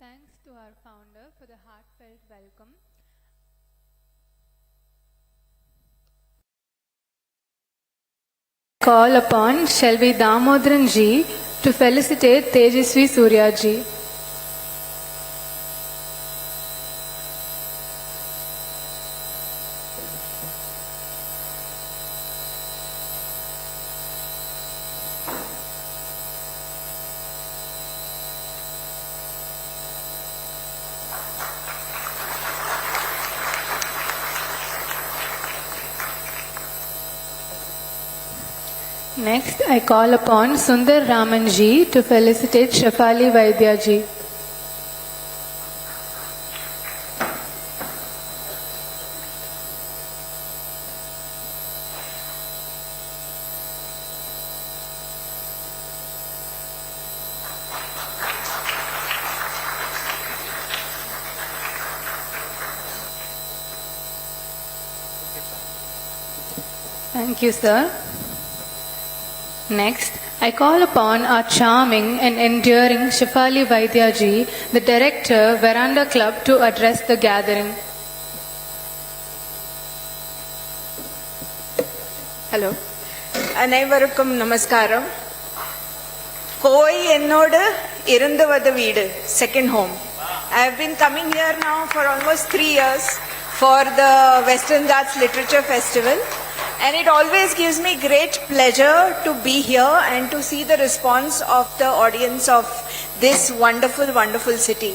Thanks to our founder for the heartfelt welcome. Call upon Shelvi Damodran ji to felicitate Tejasvi Surya ji. Next, I call upon Sundar Raman ji to felicitate Shefali Vaidya ji. Thank you, sir. Next, I call upon our charming and endearing Shefali Vaidya ji, the Director, Veranda Club, to address the gathering. Hello. அனைவருக்கும் நமஸ்காரம். Covai என்னோடு இருந்தவது வீடு, second home. I have been coming here now for almost 3 years for the Western Ghats Literature Festival. And it always gives me great pleasure to be here and to see the response of the audience of this wonderful, wonderful city.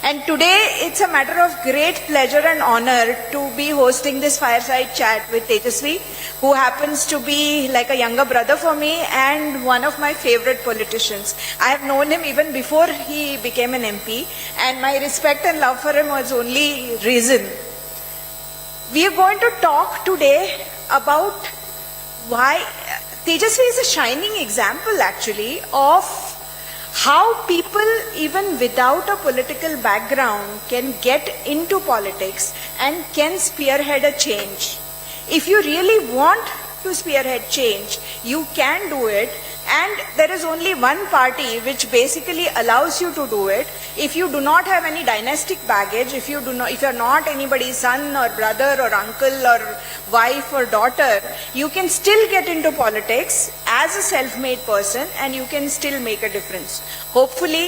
And today it's a matter of great pleasure and honor to be hosting this fireside chat with Tejasvi, who happens to be like a younger brother for me and one of my favorite politicians. I have known him even before he became an MP, and my respect and love for him was only risen. We are going to talk today about why Tejasvi is a shining example actually of how people even without a political background can get into politics and can spearhead a change. If you really want to spearhead change, you can do it, and there is only one party which basically allows you to do it. If you do not have any dynastic baggage, if you're not anybody's son or brother or uncle or wife or daughter, you can still get into politics as a self-made person and you can still make a difference. Hopefully,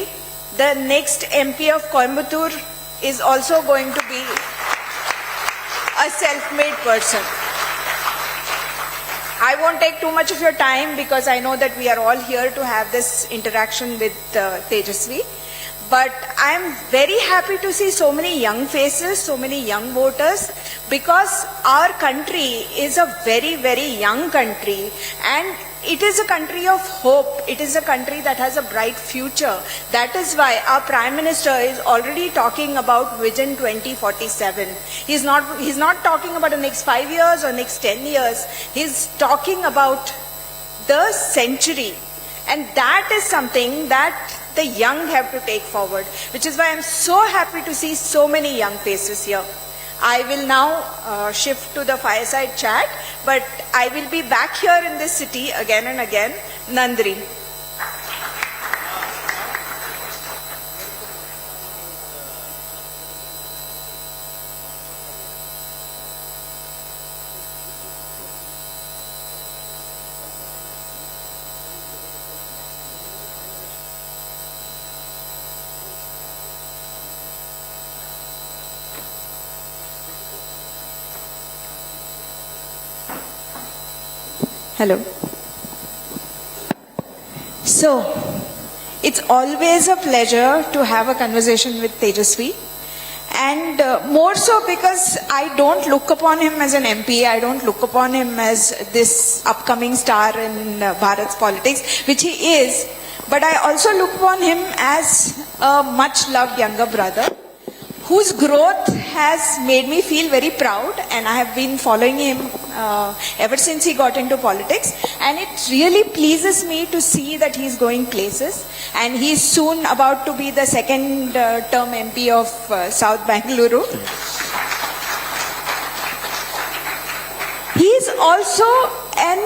the next MP of Coimbatore is also going to be a self-made person. I won't take too much of your time because I know that we are all here to have this interaction with Tejasvi. But I'm very happy to see so many young faces, so many young voters, because our country is a very, very young country, and it is a country of hope. It is a country that has a bright future. That is why our Prime Minister is already talking about Vision 2047. He's not talking about the next 5 years or next 10 years. He's talking about the century. And that is something that the young have to take forward, which is why I'm so happy to see so many young faces here. I will now shift to the fireside chat, but I will be back here in this city again and again. Nandri. Hello. So, it's always a pleasure to have a conversation with Tejasvi, and more so because I don't look upon him as an MP, I don't look upon him as this upcoming star in Bharat's politics, which he is, but I also look upon him as a much loved younger brother, whose growth has made me feel very proud, and I have been following him ever since he got into politics, and it really pleases me to see that he's going places, and he's soon about to be the second term MP of South Bangalore. He's also an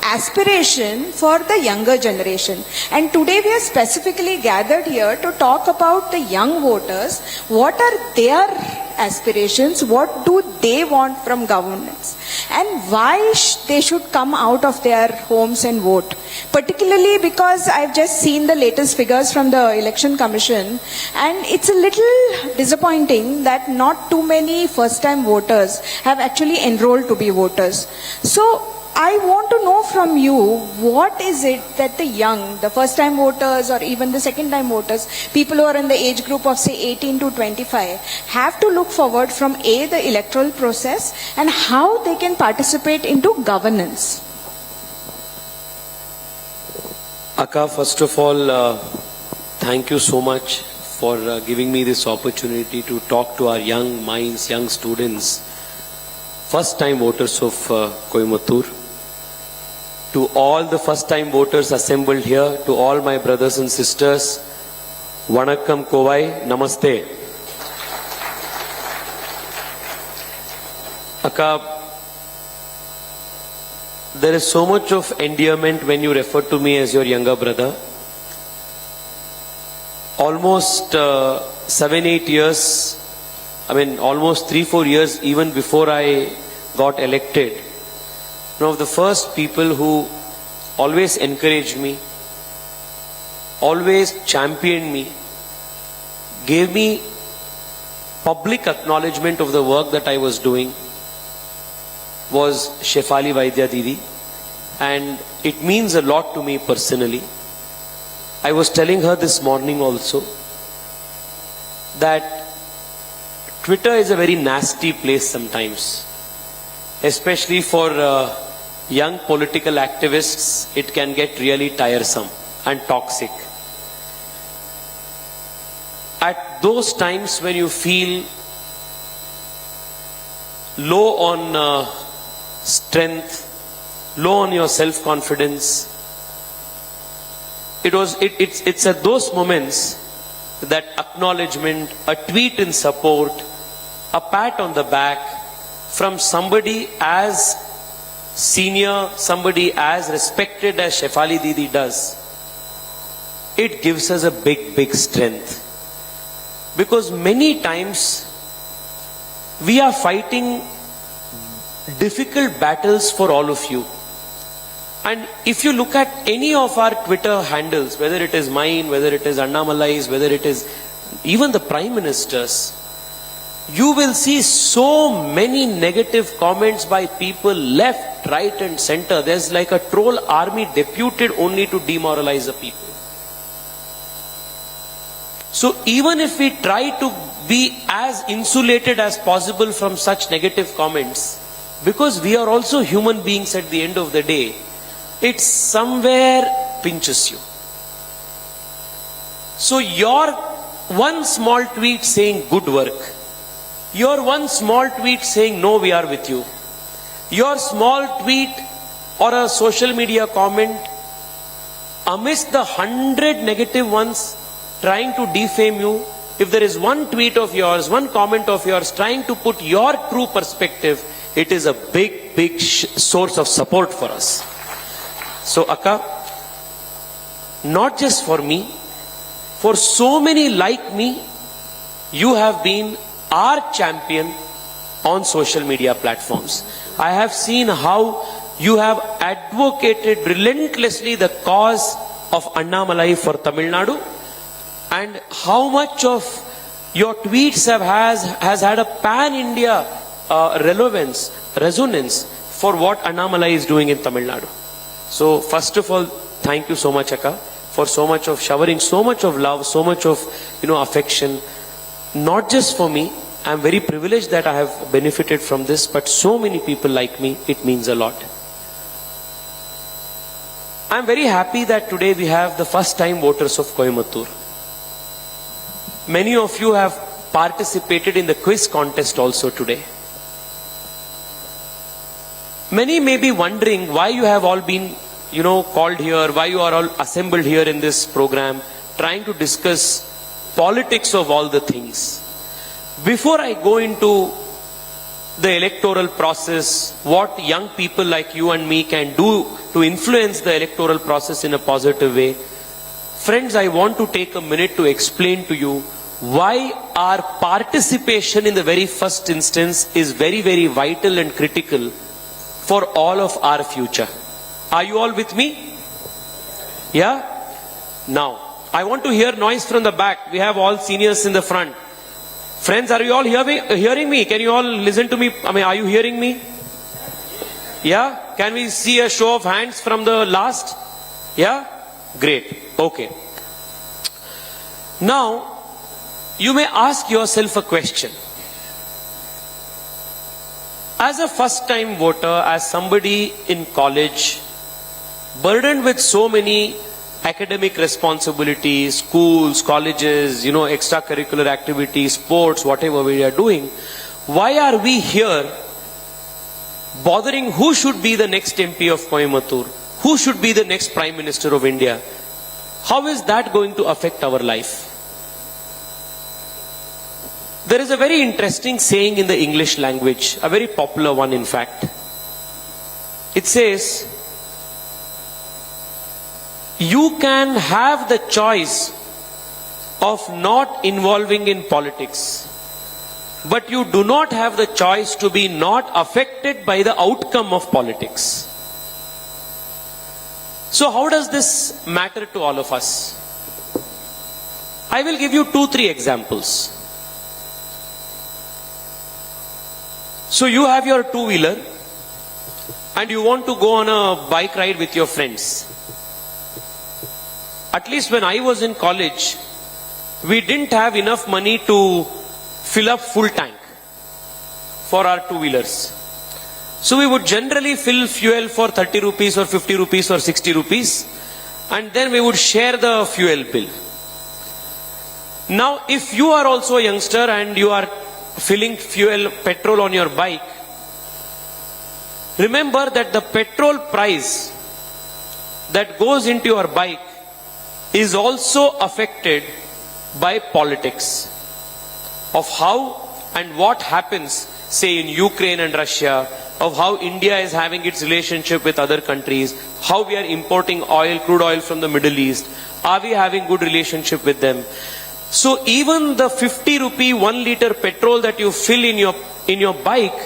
aspiration for the younger generation. And today we are specifically gathered here to talk about the young voters. What are their aspirations? What do they want from governance? And why they should come out of their homes and vote? Particularly because I've just seen the latest figures from the Election Commission, and it's a little disappointing that not too many first-time voters have actually enrolled to be voters. So I want to know from you, what is it that the young, the first-time voters or even the second-time voters, people who are in the age group of say 18 to 25, have to look forward from the electoral process and how they can participate into governance? Akka, first of all, thank you so much for giving me this opportunity to talk to our young minds, young students, first-time voters of Coimbatore. To all the first-time voters assembled here, to all my brothers and sisters, Vanakkam Covai, Namaste. Akka, there is so much of endearment when you refer to me as your younger brother. Almost 7-8 years, almost 3-4 years even before I got elected, one of the first people who always encouraged me, always championed me, gave me public acknowledgement of the work that I was doing was Shefali Vaidya Didi, and it means a lot to me personally. I was telling her this morning also that Twitter is a very nasty place sometimes, especially for young political activists. It can get really tiresome and toxic. At those times when you feel low on strength, low on your self-confidence, it's at those moments that acknowledgement, a tweet in support, a pat on the back from somebody as senior, somebody as respected as Shefali Didi does, it gives us a big strength. Because many times we are fighting difficult battles for all of you. And if you look at any of our Twitter handles, whether it is mine, whether it is Annamalai's, whether it is even the Prime Minister's, you will see so many negative comments by people left, right and center. There's like a troll army deputed only to demoralize the people. So even if we try to be as insulated as possible from such negative comments, because we are also human beings at the end of the day, it somewhere pinches you. So your one small tweet saying good work, your one small tweet saying no, we are with you, your small tweet or a social media comment amidst the 100 negative ones trying to defame you, if there is one tweet of yours, one comment of yours trying to put your true perspective, it is a big source of support for us. So Akka, not just for me, for so many like me, you have been our champion on social media platforms. I have seen how you have advocated relentlessly the cause of Annamalai for Tamil Nadu, and how much of your tweets has had a pan-India resonance for what Annamalai is doing in Tamil Nadu. So first of all, thank you so much, Akka, for so much of showering, so much of love, so much of affection. Not just for me, I am very privileged that I have benefited from this, but so many people like me, it means a lot. I am very happy that today we have the first time voters of Coimbatore. Many of you have participated in the quiz contest also today. Many may be wondering why you have all been, called here, why you are all assembled here in this program, trying to discuss politics of all the things. Before I go into the electoral process, what young people like you and me can do to influence the electoral process in a positive way. Friends, I want to take a minute to explain to you why our participation in the very first instance is very, very vital and critical for all of our future. Are you all with me? Yeah? Now, I want to hear noise from the back. We have all seniors in the front. Friends, are you all hearing me? Can you all listen to me? I mean, are you hearing me? Yeah? Can we see a show of hands from the last? Yeah? Great. Okay. Now, you may ask yourself a question. As a first-time voter, as somebody in college, burdened with so many academic responsibilities, schools, colleges, extracurricular activities, sports, whatever we are doing, why are we here bothering who should be the next MP of Coimbatore? Who should be the next Prime Minister of India? How is that going to affect our life? There is a very interesting saying in the English language, a very popular one in fact. It says, you can have the choice of not involving in politics, but you do not have the choice to be not affected by the outcome of politics. So how does this matter to all of us? I will give you 2-3 examples. So you have your two-wheeler and you want to go on a bike ride with your friends. At least when I was in college, we didn't have enough money to fill up full tank for our two-wheelers. So we would generally fill fuel for 30 rupees or 50 rupees or 60 rupees and then we would share the fuel bill. Now if you are also a youngster and you are filling petrol on your bike, remember that the petrol price that goes into your bike is also affected by politics of how and what happens, say in Ukraine and Russia, of how India is having its relationship with other countries, how we are importing oil, crude oil from the Middle East, are we having good relationship with them? So even the 50 rupee 1 liter petrol that you fill in your bike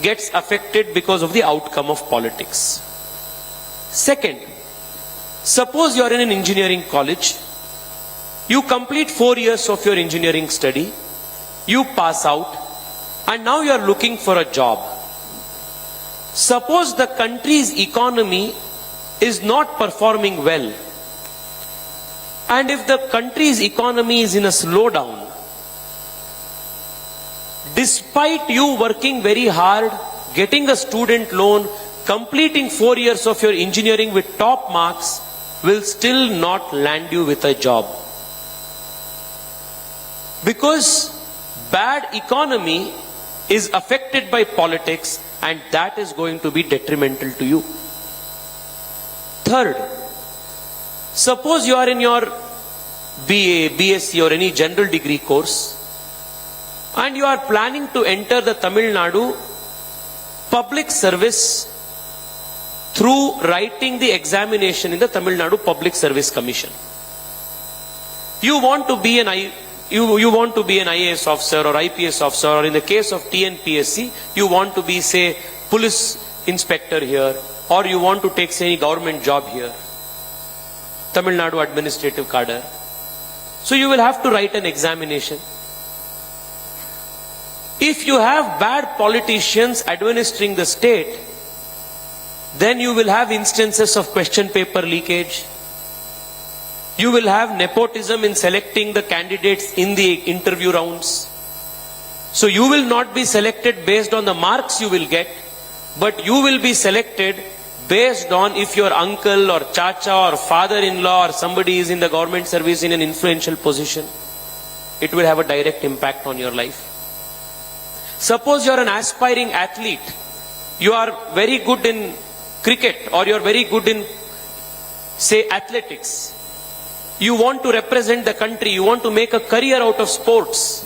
gets affected because of the outcome of politics. Second, suppose you are in an engineering college, you complete 4 years of your engineering study, you pass out, and now you are looking for a job. Suppose the country's economy is not performing well, and if the country's economy is in a slowdown, despite you working very hard, getting a student loan, completing 4 years of your engineering with top marks, will still not land you with a job. Because bad economy is affected by politics and that is going to be detrimental to you. Third, suppose you are in your BA, BSc or any general degree course and you are planning to enter the Tamil Nadu public service through writing the examination in the Tamil Nadu Public Service Commission. You want to be an IAS officer or IPS officer, or in the case of TNPSC, you want to be, say, police inspector here, or you want to take, say, any government job here. Tamil Nadu administrative cadre. So you will have to write an examination. If you have bad politicians administering the state, then you will have instances of question paper leakage. You will have nepotism in selecting the candidates in the interview rounds. So you will not be selected based on the marks you will get, but you will be selected based on if your uncle or chacha or father-in-law or somebody is in the government service in an influential position. It will have a direct impact on your life. Suppose you are an aspiring athlete. You are very good in cricket or you are very good in, say, athletics. You want to represent the country. You want to make a career out of sports.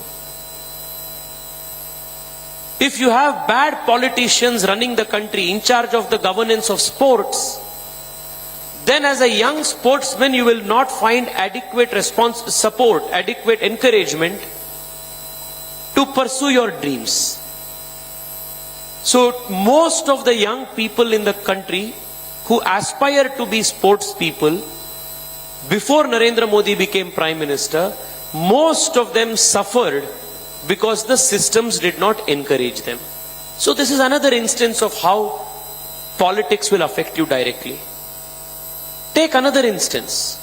If you have bad politicians running the country in charge of the governance of sports, then as a young sportsman you will not find adequate support, adequate encouragement to pursue your dreams. So most of the young people in the country who aspire to be sports people, before Narendra Modi became Prime Minister, most of them suffered because the systems did not encourage them. So this is another instance of how politics will affect you directly. Take another instance.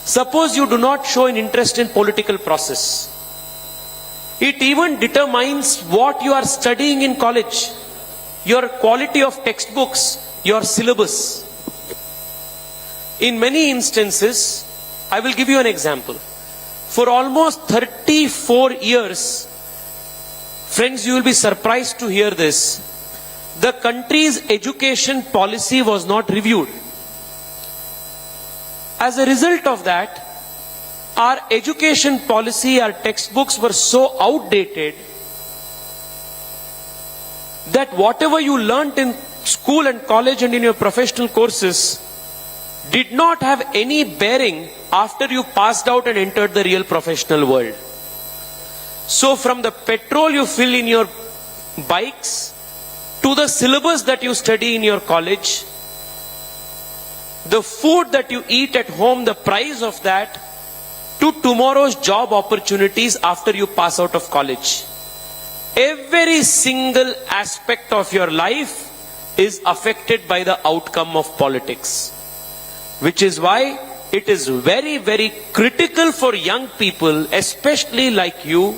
Suppose you do not show an interest in political process. It even determines what you are studying in college, your quality of textbooks, your syllabus. In many instances, I will give you an example. For almost 34 years, friends, you will be surprised to hear this, the country's education policy was not reviewed. As a result of that, our education policy, our textbooks were so outdated that whatever you learnt in school and college and in your professional courses did not have any bearing after you passed out and entered the real professional world. So from the petrol you fill in your bikes, to the syllabus that you study in your college, the food that you eat at home, the price of that, to tomorrow's job opportunities after you pass out of college. Every single aspect of your life is affected by the outcome of politics. Which is why it is very, very critical for young people, especially like you,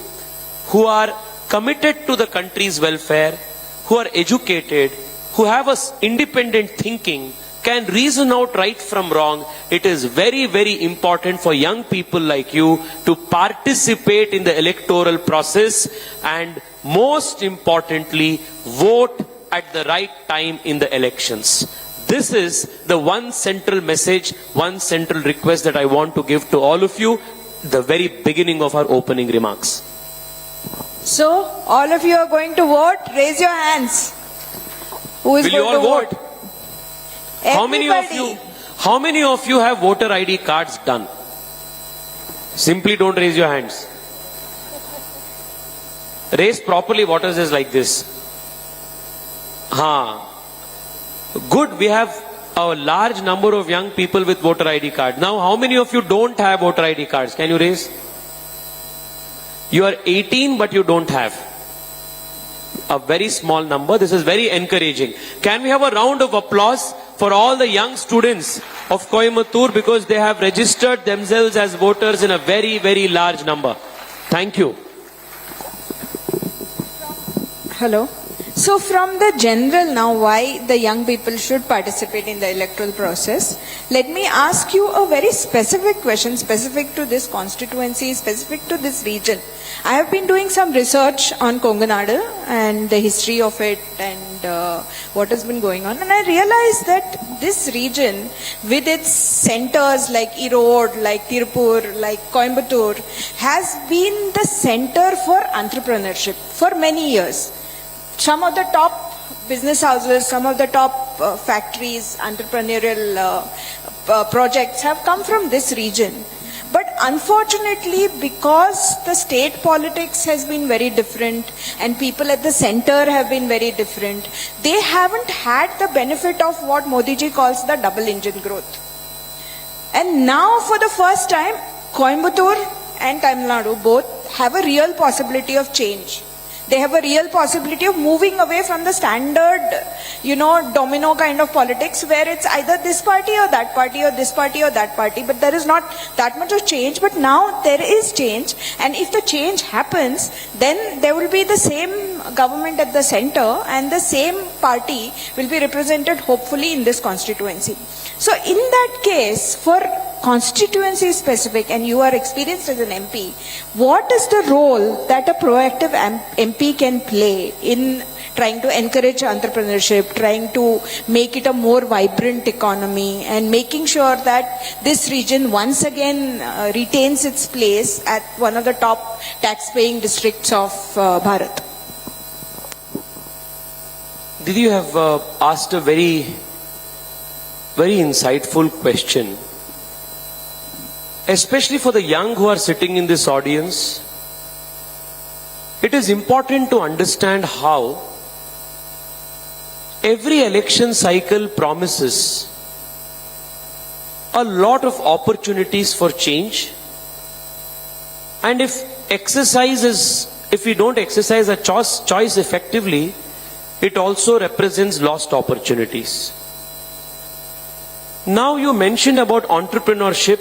who are committed to the country's welfare, who are educated, who have an independent thinking, can reason out right from wrong. It is very, very important for young people like you to participate in the electoral process and most importantly, vote at the right time in the elections. This is the one central message, one central request that I want to give to all of you, the very beginning of our opening remarks. So, all of you are going to vote? Raise your hands. Who is Will you going all to vote? How many of you have voter ID cards done? Simply don't raise your hands. Raise properly. What is this like this? Good, we have a large number of young people with voter ID card. Now, how many of you don't have voter ID cards? Can you raise? You are 18 but you don't have. A very small number. This is very encouraging. Can we have a round of applause for all the young students of Coimbatore because they have registered themselves as voters in a very, very large number. Thank you. Hello. So from the general now, why the young people should participate in the electoral process, let me ask you a very specific question, specific to this constituency, specific to this region. I have been doing some research on Konganadu and the history of it and what has been going on, and I realized that this region with its centers like Erode, like Tirupur, like Coimbatore has been the center for entrepreneurship for many years. Some of the top business houses, some of the top factories, entrepreneurial projects have come from this region. But unfortunately, because the state politics has been very different and people at the center have been very different, they haven't had the benefit of what Modi ji calls the double engine growth. And now for the first time, Coimbatore and Tamil Nadu both have a real possibility of change. They have a real possibility of moving away from the standard, domino kind of politics where it's either this party or that party or this party or that party, but there is not that much of change. But now there is change, and if the change happens, then there will be the same government at the center and the same party will be represented hopefully in this constituency. So in that case, for constituency specific, and you are experienced as an MP, what is the role that a proactive MP can play in trying to encourage entrepreneurship, trying to make it a more vibrant economy, and making sure that this region once again retains its place at one of the top tax-paying districts of Bharat? Did you have asked a very, very insightful question, especially for the young who are sitting in this audience. It is important to understand how every election cycle promises a lot of opportunities for change, and if we don't exercise a choice effectively, it also represents lost opportunities. Now you mentioned about entrepreneurship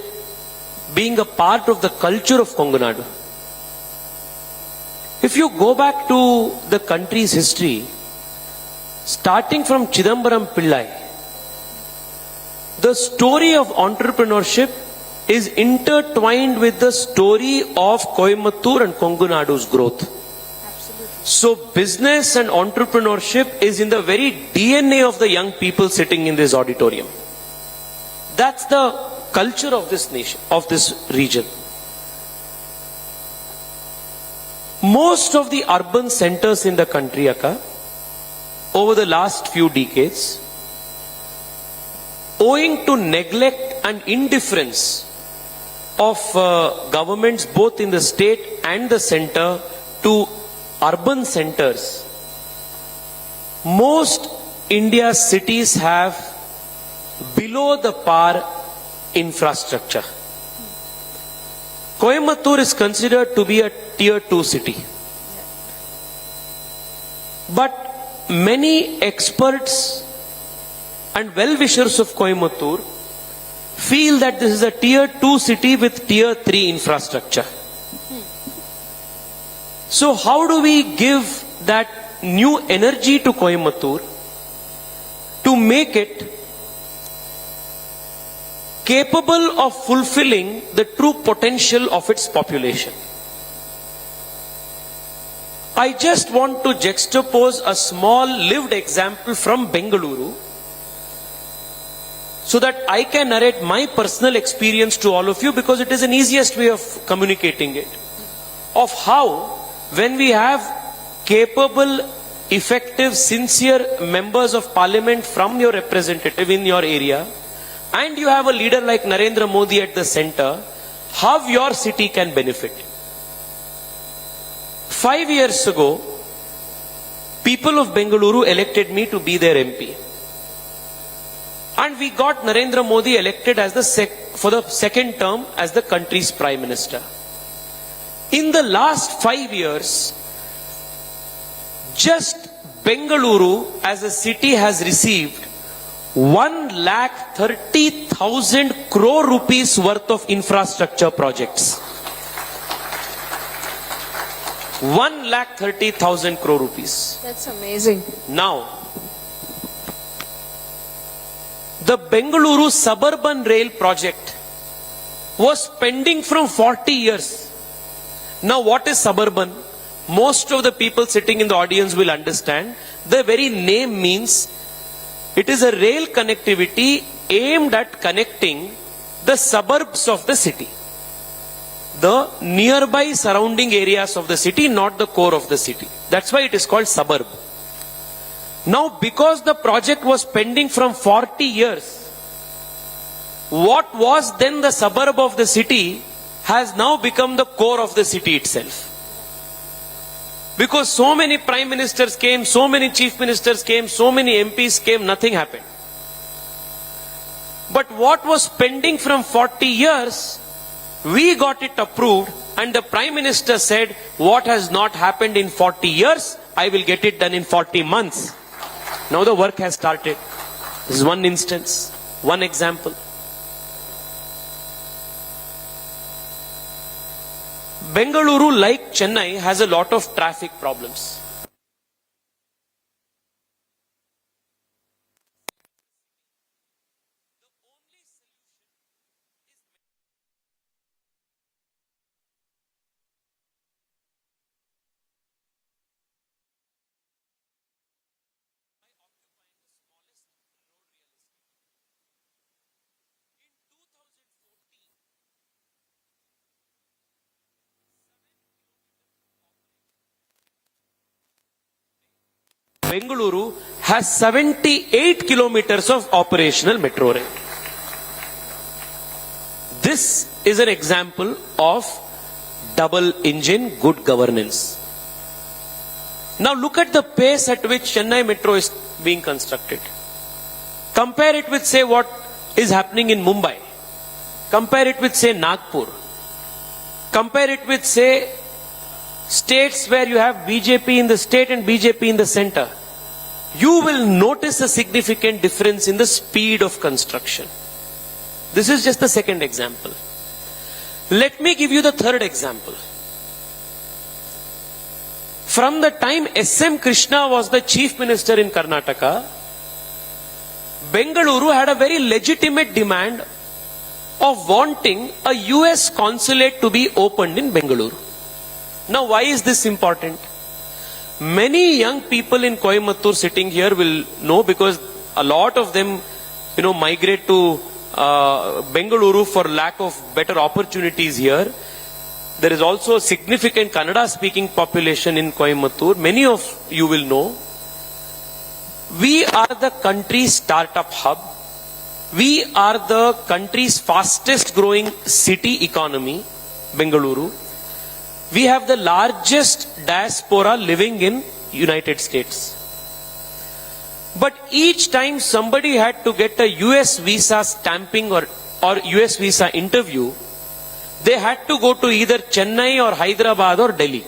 being a part of the culture of Konganadu. If you go back to the country's history, starting from Chidambaram Pillai, the story of entrepreneurship is intertwined with the story of Coimbatore and Kongunadu's growth. Absolutely. So business and entrepreneurship is in the very DNA of the young people sitting in this auditorium. That's the culture of this nation, of this region. Most of the urban centers in the country, Akka, over the last few decades, owing to neglect and indifference of governments both in the state and the center to urban centers, most India's cities have below the par infrastructure. Coimbatore is considered to be a tier 2 city. But many experts and well-wishers of Coimbatore feel that this is a tier 2 city with tier 3 infrastructure. So how do we give that new energy to Coimbatore to make it capable of fulfilling the true potential of its population? I just want to juxtapose a small lived example from Bengaluru so that I can narrate my personal experience to all of you, because it is an easiest way of communicating it, of how when we have capable, effective, sincere members of parliament from your representative in your area, and you have a leader like Narendra Modi at the center, how your city can benefit. 5 years ago, people of Bengaluru elected me to be their MP. And we got Narendra Modi elected as for the second term as the country's Prime Minister. In the last 5 years, just Bengaluru as a city has received 1,30,000 crore rupees worth of infrastructure projects. 1,30,000 crore rupees. That's amazing. Now, the Bengaluru suburban rail project was pending from 40 years. Now, what is suburban? Most of the people sitting in the audience will understand. The very name means it is a rail connectivity aimed at connecting the suburbs of the city. The nearby surrounding areas of the city, not the core of the city. That's why it is called suburb. Now, because the project was pending from 40 years, what was then the suburb of the city has now become the core of the city itself. Because so many prime ministers came, so many chief ministers came, so many MPs came, nothing happened. But what was pending from 40 years, we got it approved, and the Prime Minister said, what has not happened in 40 years, I will get it done in 40 months. Now the work has started. This is one instance, one example. Bengaluru, like Chennai, has a lot of traffic problems. Bengaluru has 78 kilometers of operational metro rail. This is an example of double engine good governance. Now look at the pace at which Chennai Metro is being constructed. Compare it with, say, what is happening in Mumbai. Compare it with, say, Nagpur. Compare it with, say, states where you have BJP in the state and BJP in the center. You will notice a significant difference in the speed of construction. This is just the second example. Let me give you the third example. From the time S.M. Krishna was the chief minister in Karnataka, Bengaluru had a very legitimate demand of wanting a US consulate to be opened in Bengaluru. Now, why is this important? Many young people in Coimbatore sitting here will know, because a lot of them, migrate to Bengaluru for lack of better opportunities here. There is also a significant Kannada speaking population in Coimbatore. Many of you will know. We are the country's startup hub. We are the country's fastest growing city economy, Bengaluru. We have the largest diaspora living in United States. But each time somebody had to get a US visa stamping or US visa interview, they had to go to either Chennai or Hyderabad or Delhi.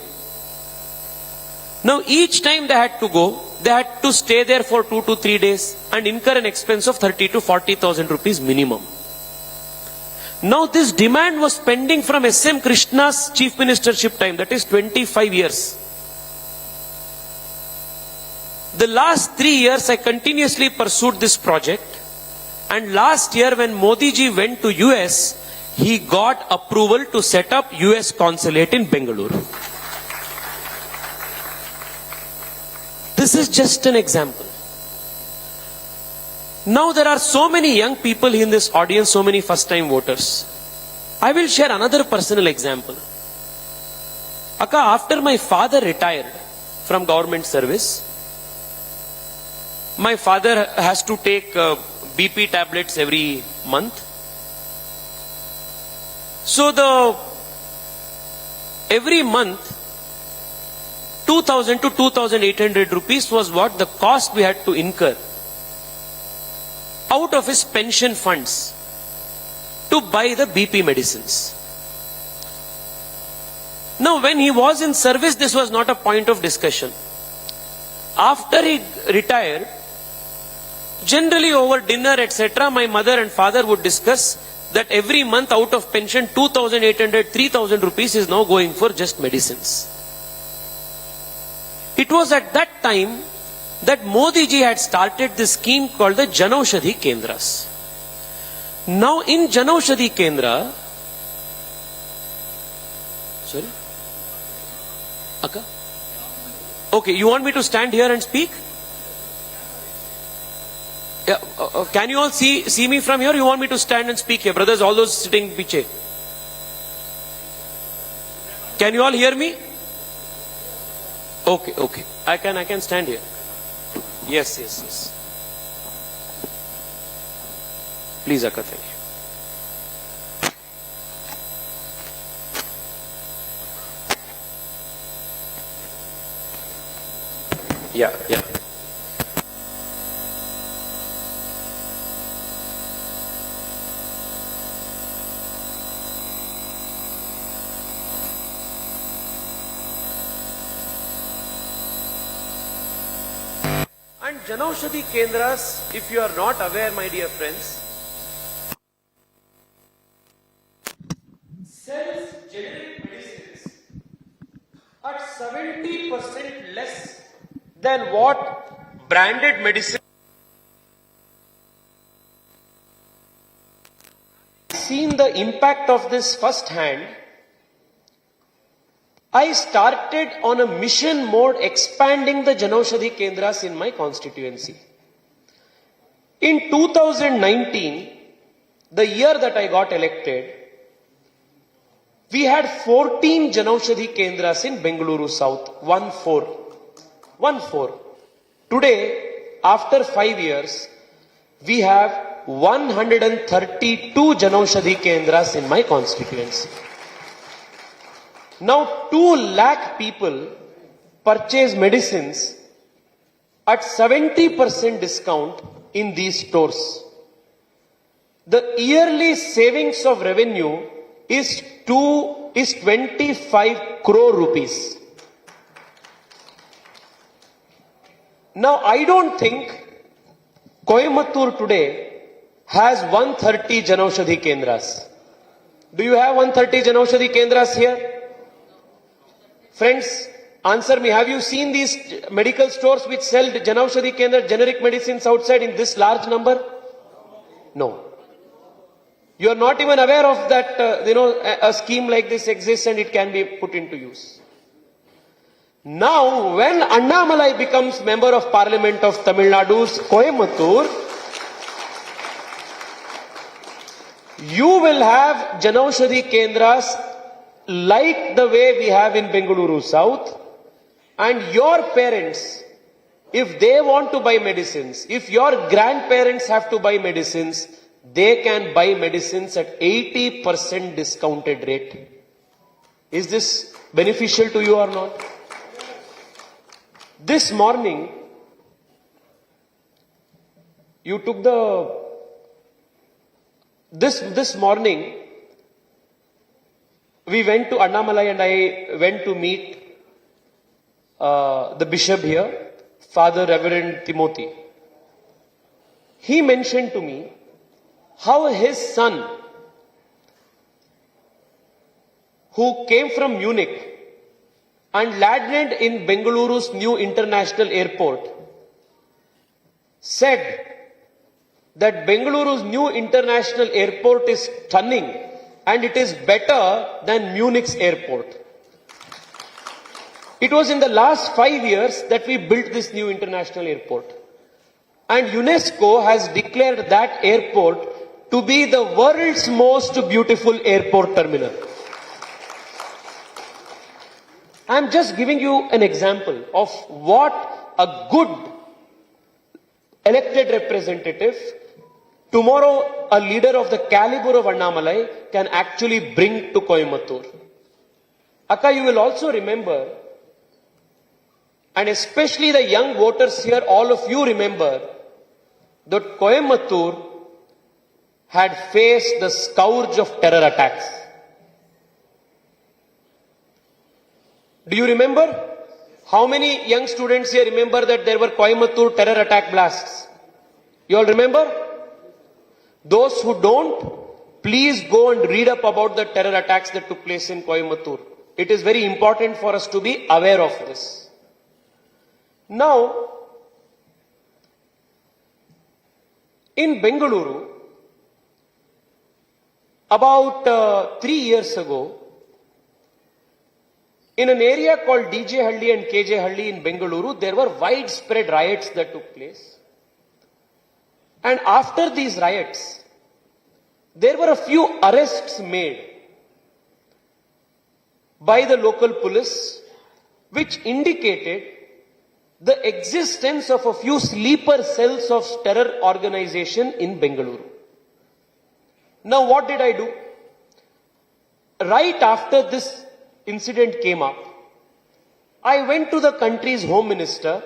Now each time they had to go, they had to stay there for 2 to 3 days and incur an expense of 30 to 40,000 rupees minimum. Now this demand was pending from S.M. Krishna's chief ministership time, that is 25 years. The last 3 years I continuously pursued this project, and last year when Modi ji went to US, he got approval to set up US consulate in Bengaluru. This is just an example. Now there are so many young people in this audience, so many first time voters. I will share another personal example. Akka, after my father retired from government service, my father has to take BP tablets every month. So every month 2,000 to 2,800 rupees was what the cost we had to incur out of his pension funds to buy the BP medicines. Now when he was in service, this was not a point of discussion. After he retired, generally over dinner etc., my mother and father would discuss that every month out of pension 2,800, 3,000 rupees is now going for just medicines. It was at that time that Modi ji had started this scheme called the Janaushadhi Kendras. Now in Janaushadhi Kendra, sorry? Akka? Okay, you want me to stand here and speak? Yeah, can you all see me from here? You want me to stand and speak here? Brothers, all those sitting piche. Can you all hear me? Okay. I can stand here. Yes. Please, Akka, thank you. Yeah. And Janaushadhi Kendras, if you are not aware, my dear friends, sells generic medicines at 70% less than what branded medicine. Seen the impact of this firsthand. I started on a mission mode expanding the Janaushadhi Kendras in my constituency. In 2019, the year that I got elected, we had 14 Janaushadhi Kendras in Bengaluru South, 14. Today, after 5 years, we have 132 Janaushadhi Kendras in my constituency. Now 2 lakh people purchase medicines at 70% discount in these stores. The yearly savings of revenue is 25 crore rupees. Now I don't think Coimbatore today has 130 Janaushadhi Kendras. Do you have 130 Janaushadhi Kendras here? Friends, answer me. Have you seen these medical stores which sell Janaushadhi Kendra, generic medicines outside in this large number? No. You are not even aware of that, a scheme like this exists and it can be put into use. Now, when Annamalai becomes Member of Parliament of Tamil Nadu's Coimbatore, you will have Janaushadhi Kendras like the way we have in Bengaluru South, and your parents, if they want to buy medicines, if your grandparents have to buy medicines, they can buy medicines at 80% discounted rate. Is this beneficial to you or not? This morning, you took this morning, we went to Annamalai and I went to meet the bishop here, Father Reverend Timothy. He mentioned to me how his son, who came from Munich and landed in Bengaluru's new international airport, said that Bengaluru's new international airport is stunning and it is better than Munich's airport. It was in the last 5 years that we built this new international airport. And UNESCO has declared that airport to be the world's most beautiful airport terminal. I'm just giving you an example of what a good elected representative, tomorrow a leader of the caliber of Annamalai, can actually bring to Coimbatore. Akka, you will also remember, and especially the young voters here, all of you remember, that Coimbatore had faced the scourge of terror attacks. Do you remember? How many young students here remember that there were Coimbatore terror attack blasts? You all remember? Those who don't, please go and read up about the terror attacks that took place in Coimbatore. It is very important for us to be aware of this. Now, in Bengaluru, about 3 years ago, in an area called DJ Halli and KJ Halli in Bengaluru, there were widespread riots that took place. And after these riots, there were a few arrests made by the local police, which indicated the existence of a few sleeper cells of terror organization in Bengaluru. Now what did I do? Right after this incident came up, I went to the country's home minister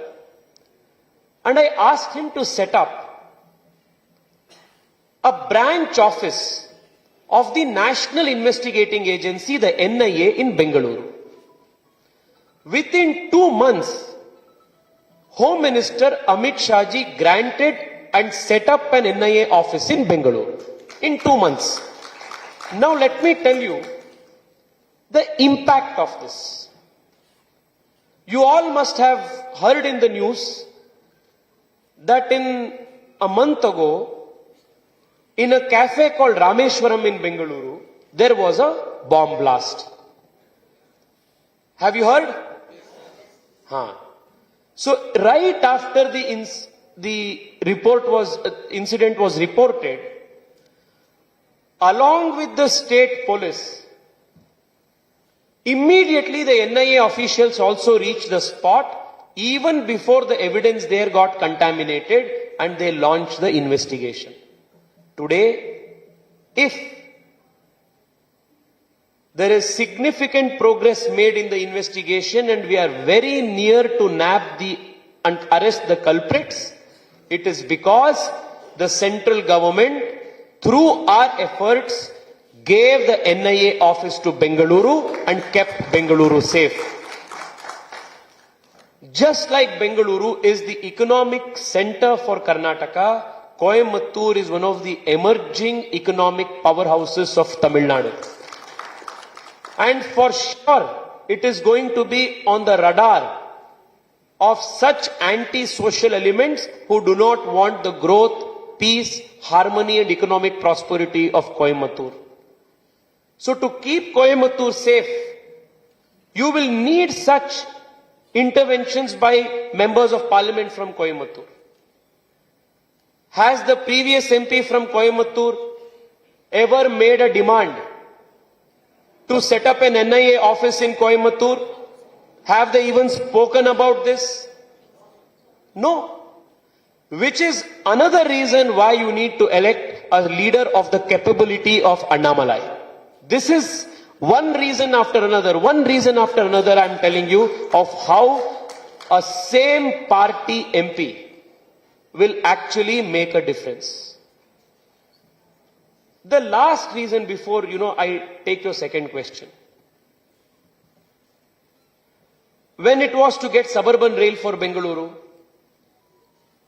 and I asked him to set up a branch office of the National Investigating Agency, the NIA, in Bengaluru. Within 2 months, Home Minister Amit Shah ji granted and set up an NIA office in Bengaluru. In 2 months. Now let me tell you the impact of this. You all must have heard in the news that in a month ago, in a cafe called Rameshwaram in Bengaluru, there was a bomb blast. Have you heard? So right after the incident was reported, along with the state police, immediately the NIA officials also reached the spot even before the evidence there got contaminated and they launched the investigation. Today, if there is significant progress made in the investigation and we are very near to nab and arrest the culprits, it is because the central government, through our efforts, gave the NIA office to Bengaluru and kept Bengaluru safe. Just like Bengaluru is the economic center for Karnataka, Coimbatore is one of the emerging economic powerhouses of Tamil Nadu. And for sure, it is going to be on the radar of such anti-social elements who do not want the growth, peace, harmony and economic prosperity of Coimbatore. So to keep Coimbatore safe, you will need such interventions by members of parliament from Coimbatore. Has the previous MP from Coimbatore ever made a demand to set up an NIA office in Coimbatore? Have they even spoken about this? No. Which is another reason why you need to elect a leader of the capability of Annamalai. This is one reason after another I am telling you of how a same party MP will actually make a difference. The last reason before, I take your second question. When it was to get suburban rail for Bengaluru,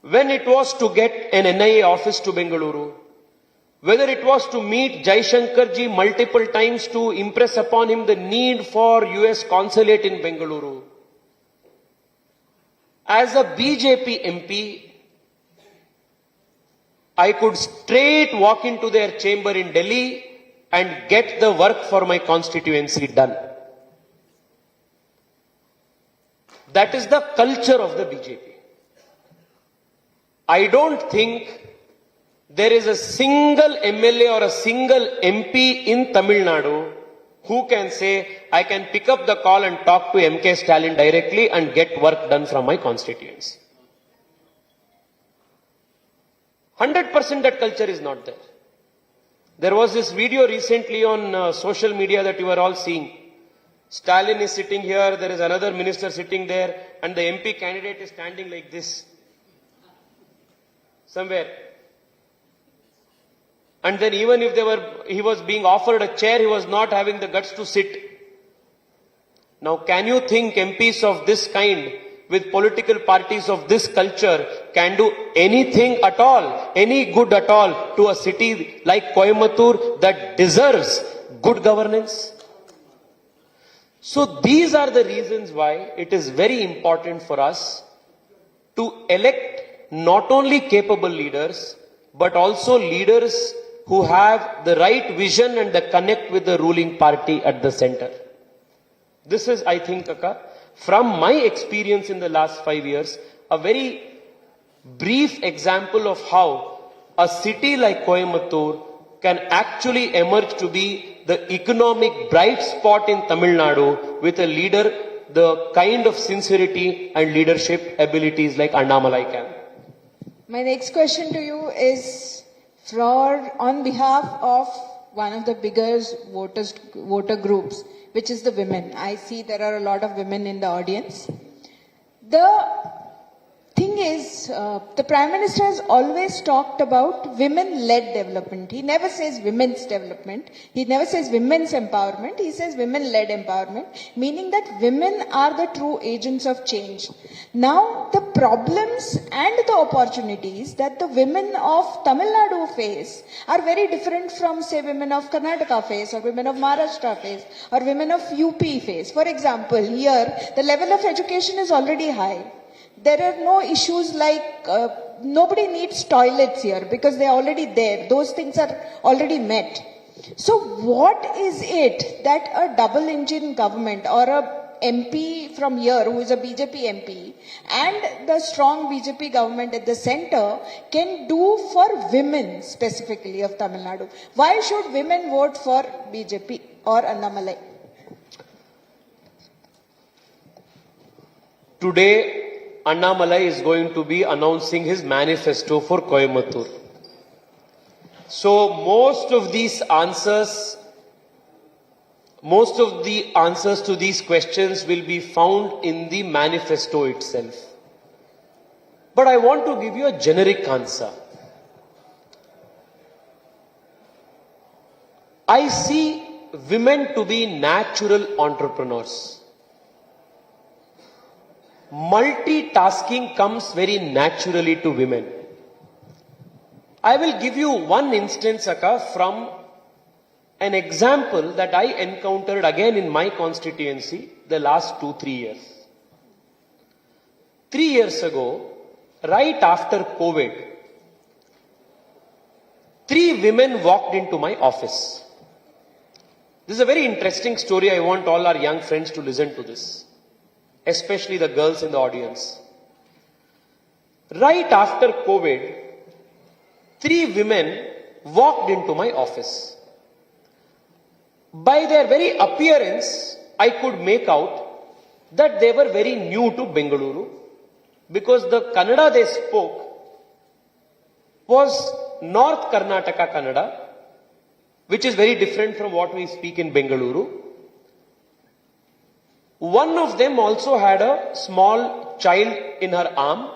when it was to get an NIA office to Bengaluru, whether it was to meet Jaishankarji multiple times to impress upon him the need for US consulate in Bengaluru, as a BJP MP, I could straight walk into their chamber in Delhi and get the work for my constituency done. That is the culture of the BJP. I don't think there is a single MLA or a single MP in Tamil Nadu who can say, I can pick up the call and talk to MK Stalin directly and get work done from my constituency. 100% that culture is not there. There was this video recently on social media that you are all seeing. Stalin is sitting here, there is another minister sitting there, and the MP candidate is standing like this. Somewhere. And then even if he was being offered a chair, he was not having the guts to sit. Now can you think MPs of this kind, with political parties of this culture, can do anything at all, any good at all to a city like Coimbatore that deserves good governance? So these are the reasons why it is very important for us to elect not only capable leaders, but also leaders who have the right vision and the connect with the ruling party at the center. This is, I think, from my experience in the last 5 years, a very brief example of how a city like Coimbatore can actually emerge to be the economic bright spot in Tamil Nadu with a leader, the kind of sincerity and leadership abilities like Annamalai can. My next question to you is on behalf of one of the biggest voter groups, which is the women. I see there are a lot of women in the audience. The thing is, the Prime Minister has always talked about women-led development. He never says women's development. He never says women's empowerment. He says women-led empowerment, meaning that women are the true agents of change. Now, the problems and the opportunities that the women of Tamil Nadu face are very different from, say, women of Karnataka face, or women of Maharashtra face, or women of UP face. For example, here, the level of education is already high. There are no issues like nobody needs toilets here because they are already there. Those things are already met. So what is it that a double engine government or a MP from here who is a BJP MP and the strong BJP government at the center can do for women specifically of Tamil Nadu? Why should women vote for BJP or Annamalai? Today, Annamalai is going to be announcing his manifesto for Coimbatore. So most of the answers to these questions will be found in the manifesto itself. But I want to give you a generic answer. I see women to be natural entrepreneurs. Multitasking comes very naturally to women. I will give you one instance, Akka, from an example that I encountered again in my constituency the last 2-3 years. 3 years ago, right after COVID, 3 women walked into my office. This is a very interesting story. I want all our young friends to listen to this, especially the girls in the audience. Right after COVID, 3 women walked into my office. By their very appearance, I could make out that they were very new to Bengaluru, because the Kannada they spoke was North Karnataka Kannada, which is very different from what we speak in Bengaluru. One of them also had a small child in her arm,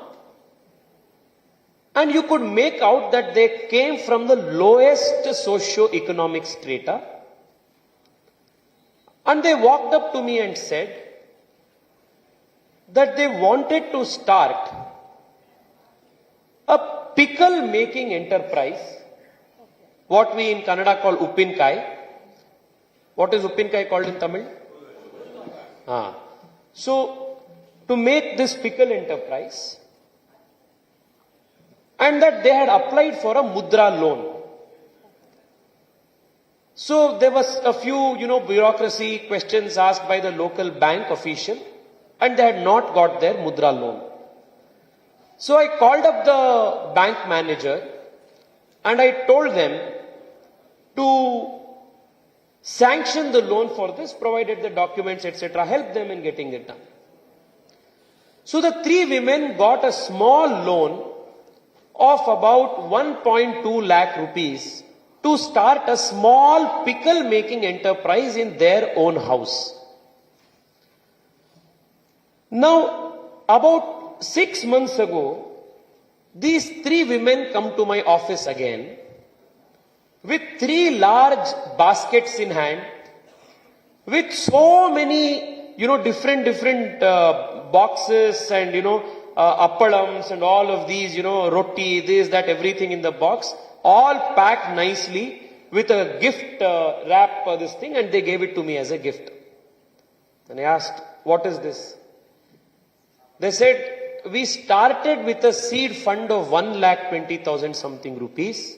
and you could make out that they came from the lowest socio-economic strata. And they walked up to me and said that they wanted to start a pickle making enterprise, what we in Kannada call Uppinkai. What is Uppinkai called in Tamil? So, to make this pickle enterprise, and that they had applied for a mudra loan. So there was a few, bureaucracy questions asked by the local bank official, and they had not got their mudra loan. So I called up the bank manager and I told them to sanction the loan for this, provided the documents, etc., help them in getting it done. So the 3 women got a small loan of about 1.2 lakh rupees to start a small pickle making enterprise in their own house. Now, about 6 months ago, these 3 women come to my office again with 3 large baskets in hand, with so many, different boxes and, appalams and all of these, roti, this, that, everything in the box, all packed nicely with a gift wrap, this thing, and they gave it to me as a gift. And I asked, what is this? They said, we started with a seed fund of 1,20,000 something rupees.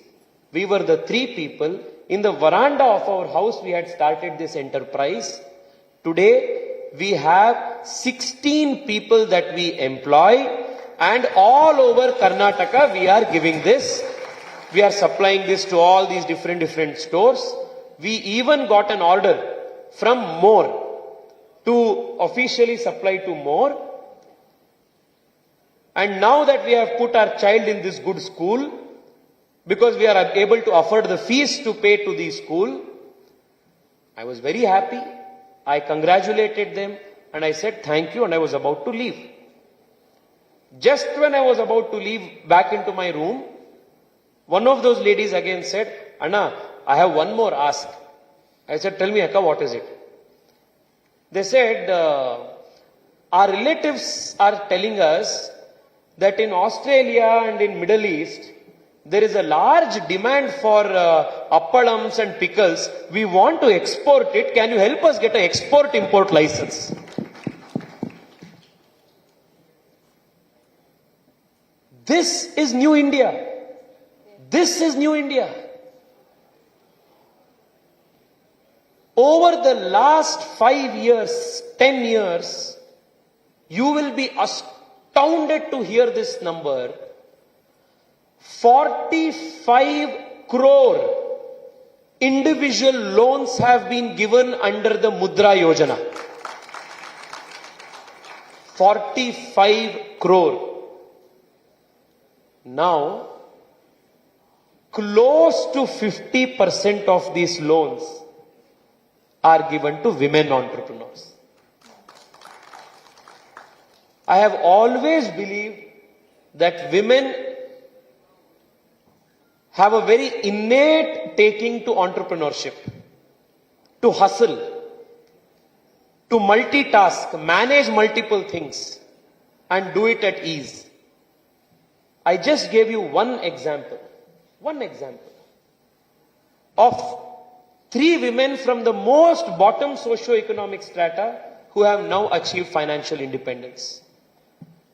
We were the 3 people. In the veranda of our house, we had started this enterprise. Today, we have 16 people that we employ, and all over Karnataka, we are giving this. We are supplying this to all these different stores. We even got an order from More to officially supply to More. And now that we have put our child in this good school, because we are able to afford the fees to pay to the school, I was very happy. I congratulated them and I said thank you, and I was about to leave. Just when I was about to leave back into my room, one of those ladies again said, Anna, I have one more ask. I said, tell me, Akka, what is it? They said, our relatives are telling us that in Australia and in Middle East, there is a large demand for appalams and pickles. We want to export it. Can you help us get an export-import license? This is New India. This is New India. Over the last 5 years, 10 years, you will be astounded to hear this number. 45 crore individual loans have been given under the Mudra Yojana. 45 crore. Now, close to 50% of these loans are given to women entrepreneurs. I have always believed that women have a very innate taking to entrepreneurship, to hustle, to multitask, manage multiple things, and do it at ease. I just gave you one example of 3 women from the most bottom socio-economic strata who have now achieved financial independence.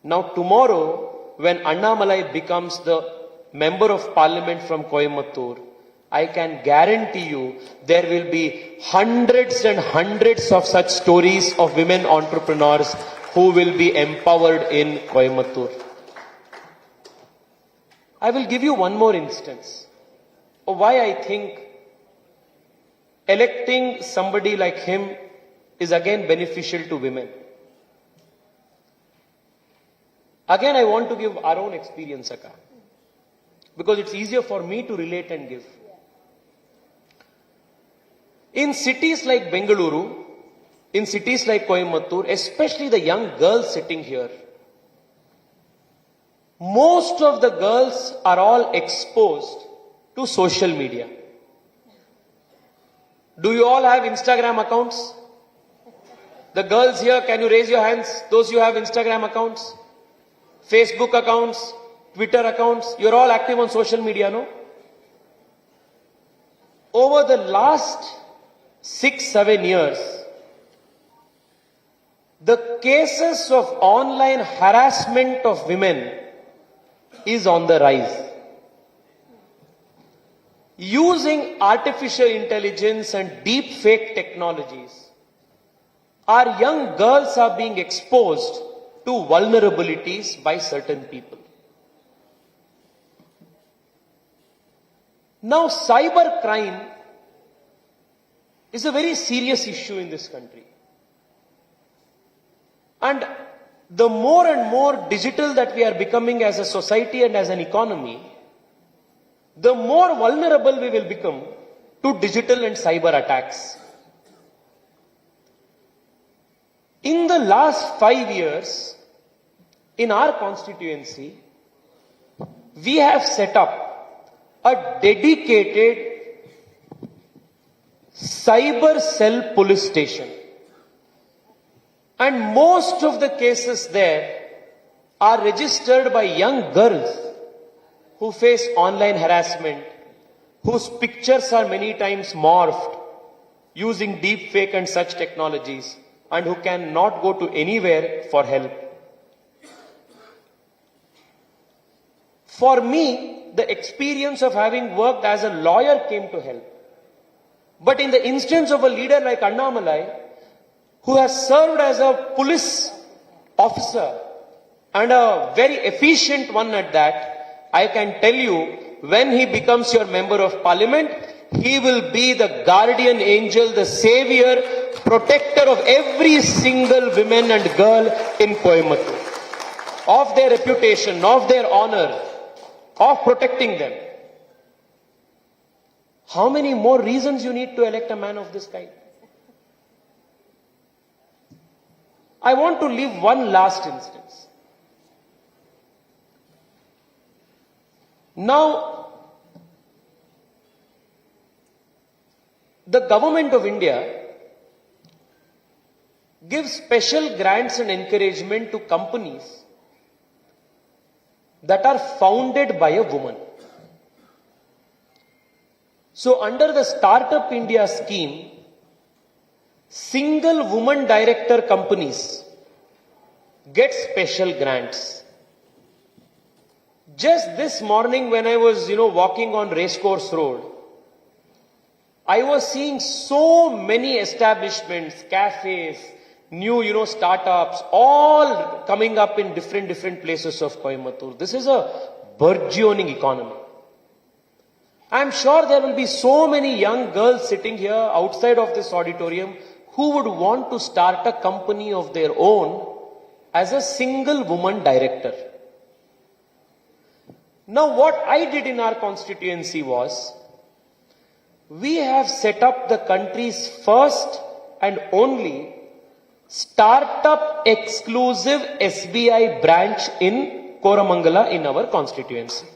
Now tomorrow, when Annamalai becomes the member of parliament from Coimbatore, I can guarantee you there will be hundreds and hundreds of such stories of women entrepreneurs who will be empowered in Coimbatore. I will give you one more instance of why I think electing somebody like him is again beneficial to women. Again, I want to give our own experience, Akka, because it's easier for me to relate and give. In cities like Bengaluru, in cities like Coimbatore, especially the young girls sitting here, most of the girls are all exposed to social media. Do you all have Instagram accounts? The girls here, can you raise your hands? Those who have Instagram accounts, Facebook accounts, Twitter accounts, you're all active on social media, no? Over the last 6-7 years, the cases of online harassment of women is on the rise. Using artificial intelligence and deep fake technologies, our young girls are being exposed to vulnerabilities by certain people. Now, cyber crime is a very serious issue in this country. And the more and more digital that we are becoming as a society and as an economy, the more vulnerable we will become to digital and cyber attacks. In the last 5 years, in our constituency, we have set up a dedicated cyber cell police station. And most of the cases there are registered by young girls who face online harassment, whose pictures are many times morphed using deep fake and such technologies, and who cannot go to anywhere for help. For me, the experience of having worked as a lawyer came to help. But in the instance of a leader like Annamalai, who has served as a police officer and a very efficient one at that, I can tell you, when he becomes your member of parliament, he will be the guardian angel, the savior, protector of every single woman and girl in Coimbatore, of their reputation, of their honor, of protecting them. How many more reasons you need to elect a man of this kind? I want to leave one last instance. Now, the government of India gives special grants and encouragement to companies that are founded by a woman. So under the Startup India scheme, single woman director companies get special grants. Just this morning when I was, walking on Racecourse Road, I was seeing so many establishments, cafes, new, startups, all coming up in different places of Coimbatore. This is a burgeoning economy. I'm sure there will be so many young girls sitting here outside of this auditorium who would want to start a company of their own as a single woman director. Now what I did in our constituency was, we have set up the country's first and only startup exclusive SBI branch in Koramangala in our constituency.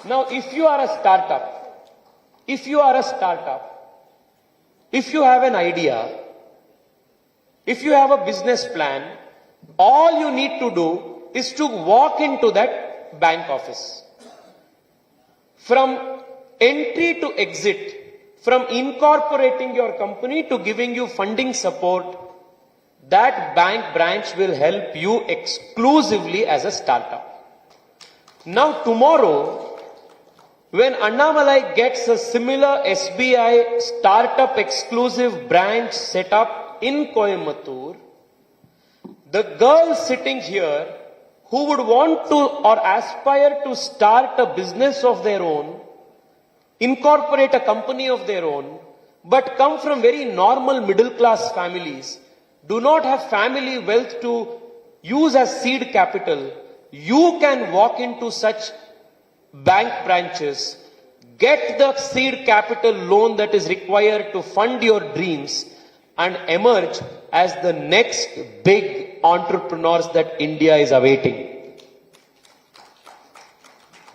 Now if you are a startup, if you have an idea, if you have a business plan, all you need to do is to walk into that bank office. From entry to exit, from incorporating your company to giving you funding support, that bank branch will help you exclusively as a startup. Now tomorrow, when Annamalai gets a similar SBI startup exclusive branch set up in Coimbatore, the girls sitting here who would want to or aspire to start a business of their own, incorporate a company of their own, but come from very normal middle class families, do not have family wealth to use as seed capital, you can walk into such bank branches, get the seed capital loan that is required to fund your dreams, and emerge as the next big entrepreneurs that India is awaiting.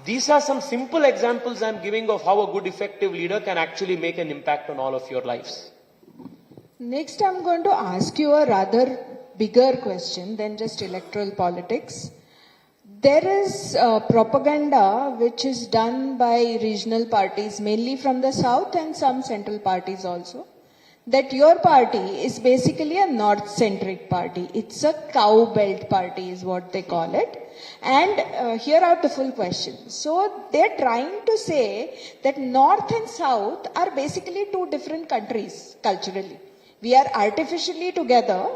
These are some simple examples I am giving of how a good effective leader can actually make an impact on all of your lives. Next, I'm going to ask you a rather bigger question than just electoral politics. There is propaganda which is done by regional parties, mainly from the south and some central parties also, that your party is basically a north-centric party. It's a cow belt party is what they call it. And here are the full questions. So they're trying to say that north and south are basically two different countries culturally. We are artificially together,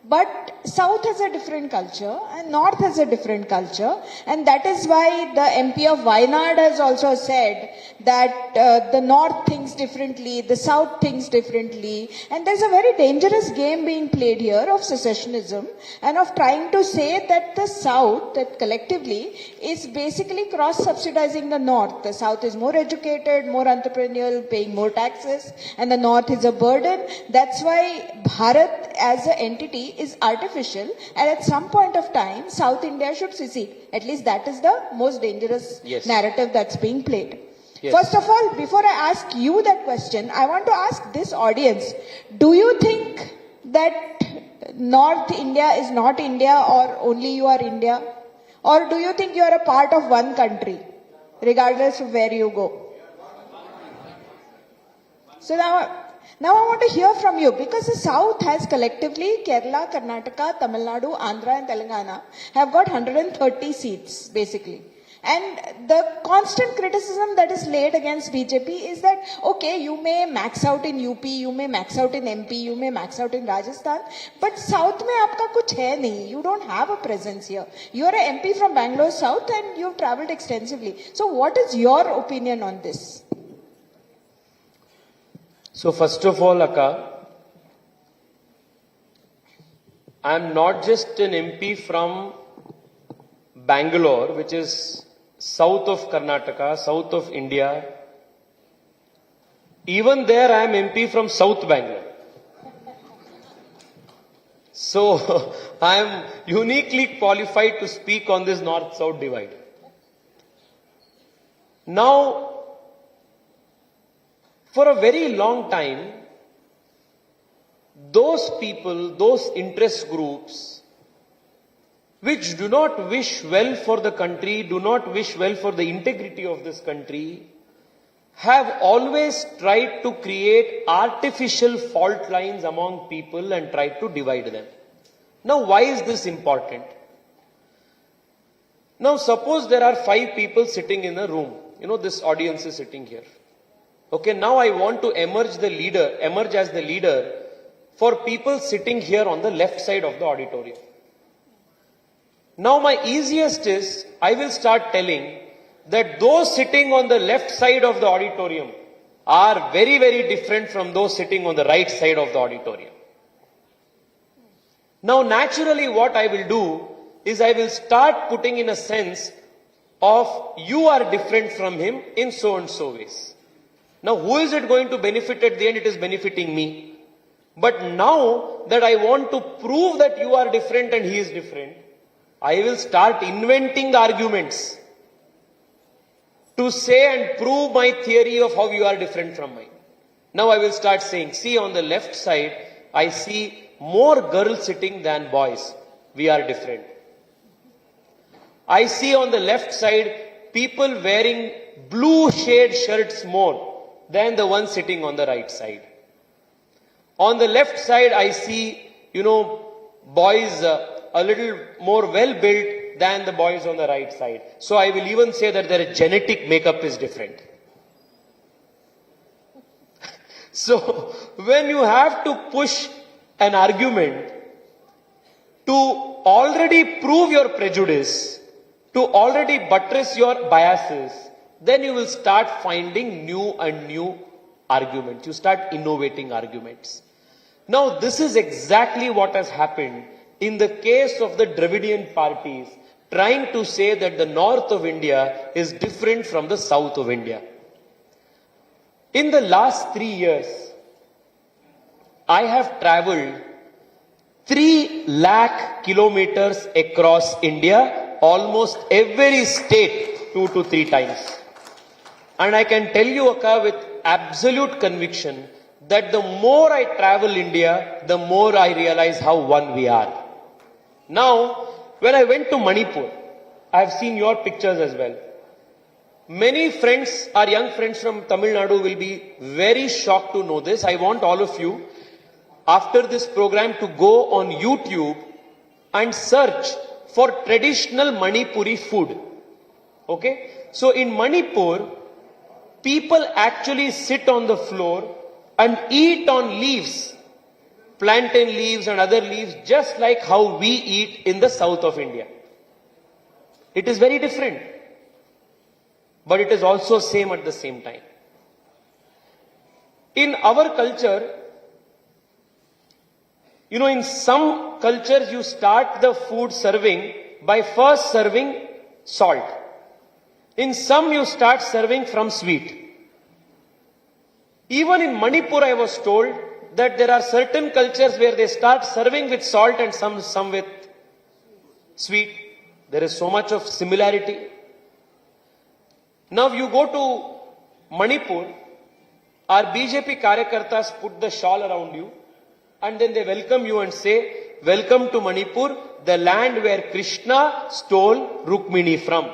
but south has a different culture and north has a different culture, and that is why the MP of Wayanad has also said that the north thinks differently, the south thinks differently, and there's a very dangerous game being played here of secessionism and of trying to say that the south, that collectively, is basically cross-subsidizing the north. The south is more educated, more entrepreneurial, paying more taxes, and the north is a burden. That's why Bharat as an entity is artificial, and at some point of time, South India should secede. At least that is the most dangerous narrative that's being played. Yes. First of all, before I ask you that question, I want to ask this audience, do you think that North India is not India or only you are India? Or do you think you are a part of one country, regardless of where you go? So now I want to hear from you, because the South has collectively, Kerala, Karnataka, Tamil Nadu, Andhra and Telangana have got 130 seats basically. And the constant criticism that is laid against BJP is that, okay, you may max out in UP, you may max out in MP, you may max out in Rajasthan, but South mein aapka kuch hai nahi. You don't have a presence here. You are an MP from Bangalore South and you have travelled extensively. So what is your opinion on this? So first of all, Akka, I am not just an MP from Bangalore, which is south of Karnataka, south of India. Even there I am MP from South Bangalore. So I am uniquely qualified to speak on this north-south divide. Now, for a very long time, those people, those interest groups, which do not wish well for the country, do not wish well for the integrity of this country, have always tried to create artificial fault lines among people and tried to divide them. Now, why is this important? Now, suppose there are 5 people sitting in a room. You know, this audience is sitting here. Okay, now I want to emerge as the leader for people sitting here on the left side of the auditorium. Now my easiest is, I will start telling that those sitting on the left side of the auditorium are very, very different from those sitting on the right side of the auditorium. Now naturally what I will do is I will start putting in a sense of you are different from him in so and so ways. Now, who is it going to benefit at the end? It is benefiting me. But now that I want to prove that you are different and he is different, I will start inventing the arguments to say and prove my theory of how you are different from mine. Now I will start saying, see, on the left side, I see more girls sitting than boys. We are different. I see on the left side people wearing blue shade shirts more than the one sitting on the right side. On the left side, I see, boys a little more well built than the boys on the right side. So I will even say that their genetic makeup is different. So when you have to push an argument to already prove your prejudice, to already buttress your biases, then you will start finding new and new arguments. You start innovating arguments. Now, this is exactly what has happened in the case of the Dravidian parties trying to say that the north of India is different from the south of India. In the last 3 years, I have traveled 3 lakh kilometers across India, almost every state 2 to 3 times. And I can tell you, Akka, with absolute conviction, that the more I travel India, the more I realize how one we are. Now, when I went to Manipur, I have seen your pictures as well. Many friends, our young friends from Tamil Nadu will be very shocked to know this. I want all of you, after this program, to go on YouTube and search for traditional Manipuri food. Okay? So in Manipur, people actually sit on the floor and eat on leaves, plantain leaves and other leaves, just like how we eat in the south of India. It is very different, but it is also same at the same time. In our culture, in some cultures you start the food serving by first serving salt. In some you start serving from sweet. Even in Manipur, I was told that there are certain cultures where they start serving with salt and some with sweet. There is so much of similarity. Now you go to Manipur, our BJP Karyakartas put the shawl around you and then they welcome you and say, welcome to Manipur, the land where Krishna stole Rukmini from.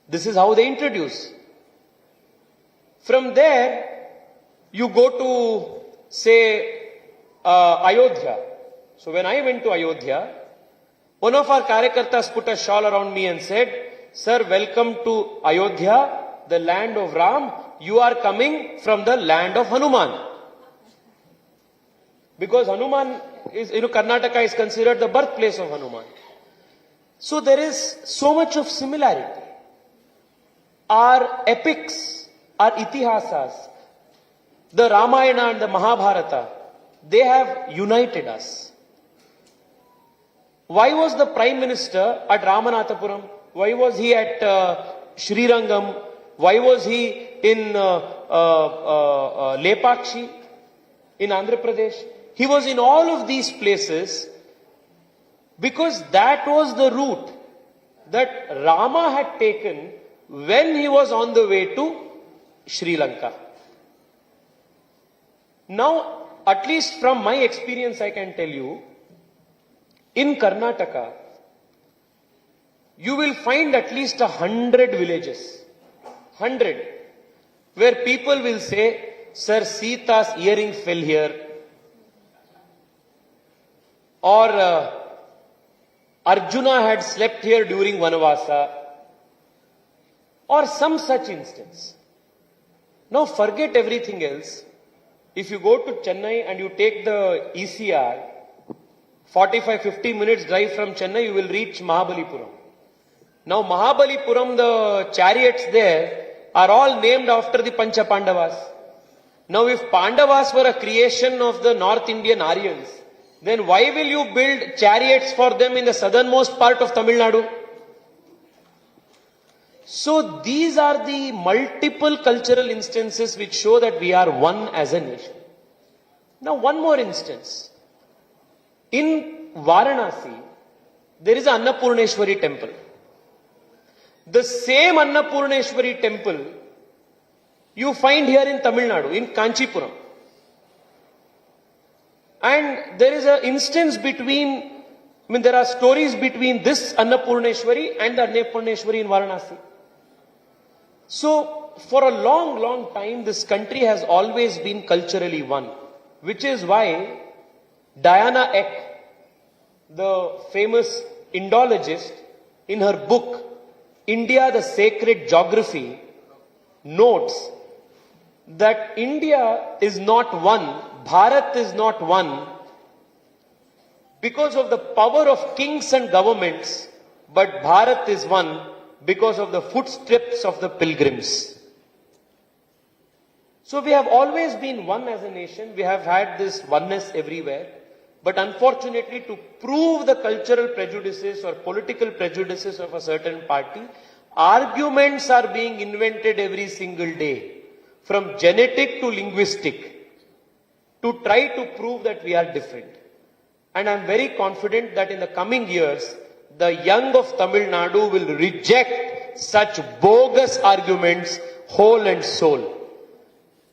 This is how they introduce. From there, you go to, say, Ayodhya. So when I went to Ayodhya, one of our Karyakartas put a shawl around me and said, sir, welcome to Ayodhya, the land of Ram. You are coming from the land of Hanuman. Because Hanuman is, Karnataka is considered the birthplace of Hanuman. So there is so much of similarity. Our epics, our itihasas, the Ramayana and the Mahabharata, they have united us. Why was the Prime Minister at Ramanathapuram? Why was he at Srirangam? Why was he in Lepakshi in Andhra Pradesh? He was in all of these places because that was the route that Rama had taken when he was on the way to Sri Lanka. Now, at least from my experience, I can tell you, in Karnataka, you will find at least 100 villages, 100, where people will say, sir, Sita's earring fell here, or Arjuna had slept here during Vanavasa, or some such instance. Now forget everything else. If you go to Chennai and you take the ECR, 45-50 minutes drive from Chennai, you will reach Mahabalipuram. Now Mahabalipuram, the chariots there are all named after the Pancha Pandavas. Now if Pandavas were a creation of the North Indian Aryans, then why will you build chariots for them in the southernmost part of Tamil Nadu? So these are the multiple cultural instances which show that we are one as a nation. Now one more instance. In Varanasi, there is an Annapurneshwari temple. The same Annapurneshwari temple you find here in Tamil Nadu, in Kanchipuram. And there is an instance between, there are stories between this Annapurneshwari and the Annapurneshwari in Varanasi. So, for a long, long time, this country has always been culturally one, which is why Diana Eck, the famous Indologist, in her book, India, the Sacred Geography, notes that India is not one, Bharat is not one, because of the power of kings and governments, but Bharat is one because of the footsteps of the pilgrims. So we have always been one as a nation, we have had this oneness everywhere, but unfortunately to prove the cultural prejudices or political prejudices of a certain party, arguments are being invented every single day, from genetic to linguistic, to try to prove that we are different. And I am very confident that in the coming years, the young of Tamil Nadu will reject such bogus arguments whole and soul.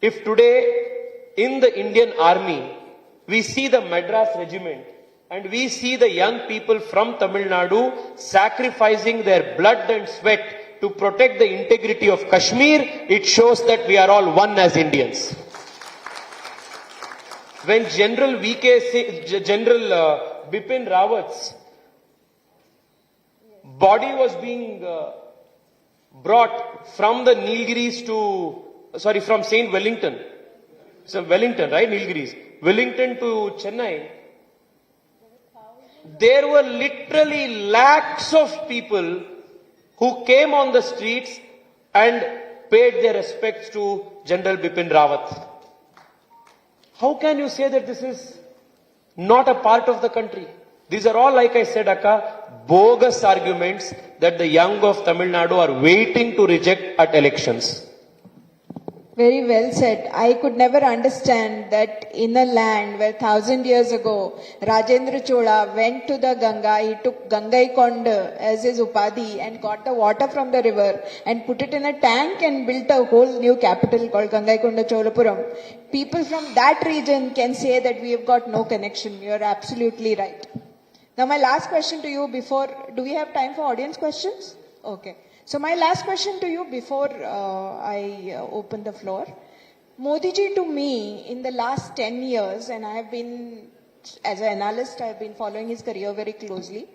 If today in the Indian army, we see the Madras regiment and we see the young people from Tamil Nadu sacrificing their blood and sweat to protect the integrity of Kashmir, it shows that we are all one as Indians. When General Bipin Rawat's body was being brought from the Nilgiris from St. Wellington, right, Nilgiris, Wellington to Chennai, there were literally lakhs of people who came on the streets and paid their respects to General Bipin Rawat. How can you say that this is not a part of the country? These are all, like I said, Akka, bogus arguments that the young of Tamil Nadu are waiting to reject at elections. Very well said. I could never understand that in a land where 1,000 years ago Rajendra Chola went to the Ganga, he took Gangaikonda as his upadhi and got the water from the river and put it in a tank and built a whole new capital called Gangaikonda Cholapuram. People from that region can say that we have got no connection. You are absolutely right. Now my last question to you do we have time for audience questions? Okay. So my last question to you before I open the floor. Modi ji, to me, in the last 10 years, and I have been, as an analyst, I have been following his career very closely.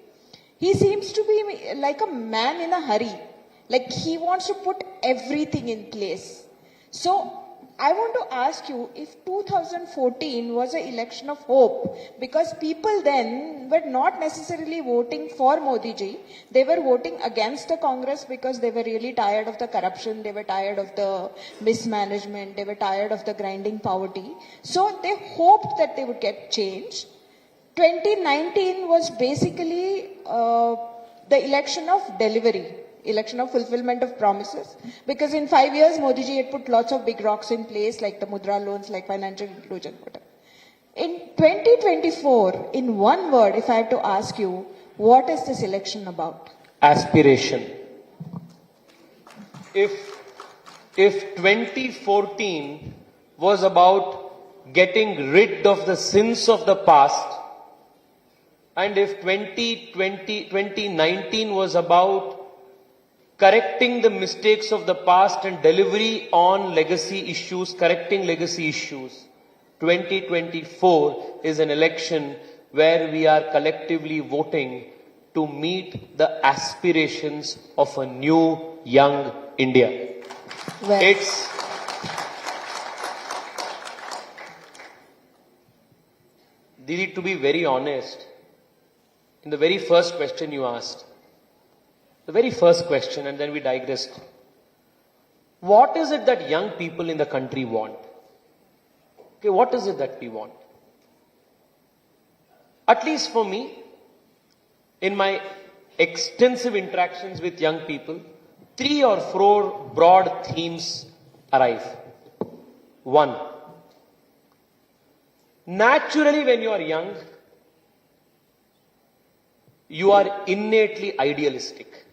He seems to be like a man in a hurry. Like he wants to put everything in place. So I want to ask you if 2014 was an election of hope, because people then were not necessarily voting for Modi ji, they were voting against the Congress because they were really tired of the corruption, they were tired of the mismanagement, they were tired of the grinding poverty. So they hoped that they would get change. 2019 was basically the election of delivery. Election of fulfillment of promises, because in 5 years Modi ji had put lots of big rocks in place like the Mudra loans, like financial inclusion. In 2024, in one word, if I have to ask you, what is this election about? Aspiration. If 2014 was about getting rid of the sins of the past, and if 2019 was about correcting the mistakes of the past and delivery on legacy issues, correcting legacy issues, 2024 is an election where we are collectively voting to meet the aspirations of a new, young India. Well, Didi, to be very honest, in the very first question you asked, the very first question, and then we digressed. What is it that young people in the country want? Okay, what is it that we want? At least for me, in my extensive interactions with young people, 3 or 4 broad themes arrive. 1. Naturally, when you are young, you are innately idealistic.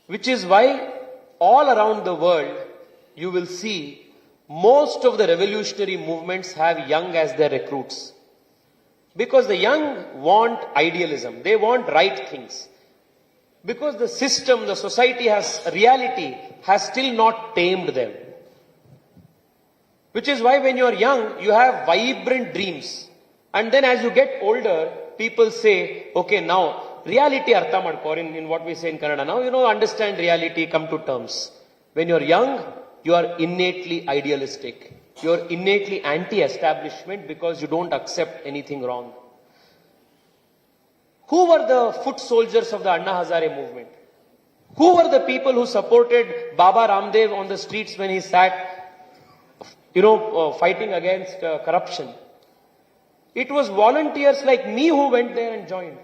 Which is why all around the world, you will see most of the revolutionary movements have young as their recruits. Because the young want idealism. They want right things. Because the system, the society reality has still not tamed them. Which is why when you are young, you have vibrant dreams. And then as you get older, people say, okay, now, reality artha madko, in what we say in Kannada. Now, understand reality, come to terms. When you are young, you are innately idealistic. You are innately anti-establishment because you don't accept anything wrong. Who were the foot soldiers of the Anna Hazare movement? Who were the people who supported Baba Ramdev on the streets when he sat, fighting against corruption? It was volunteers like me who went there and joined.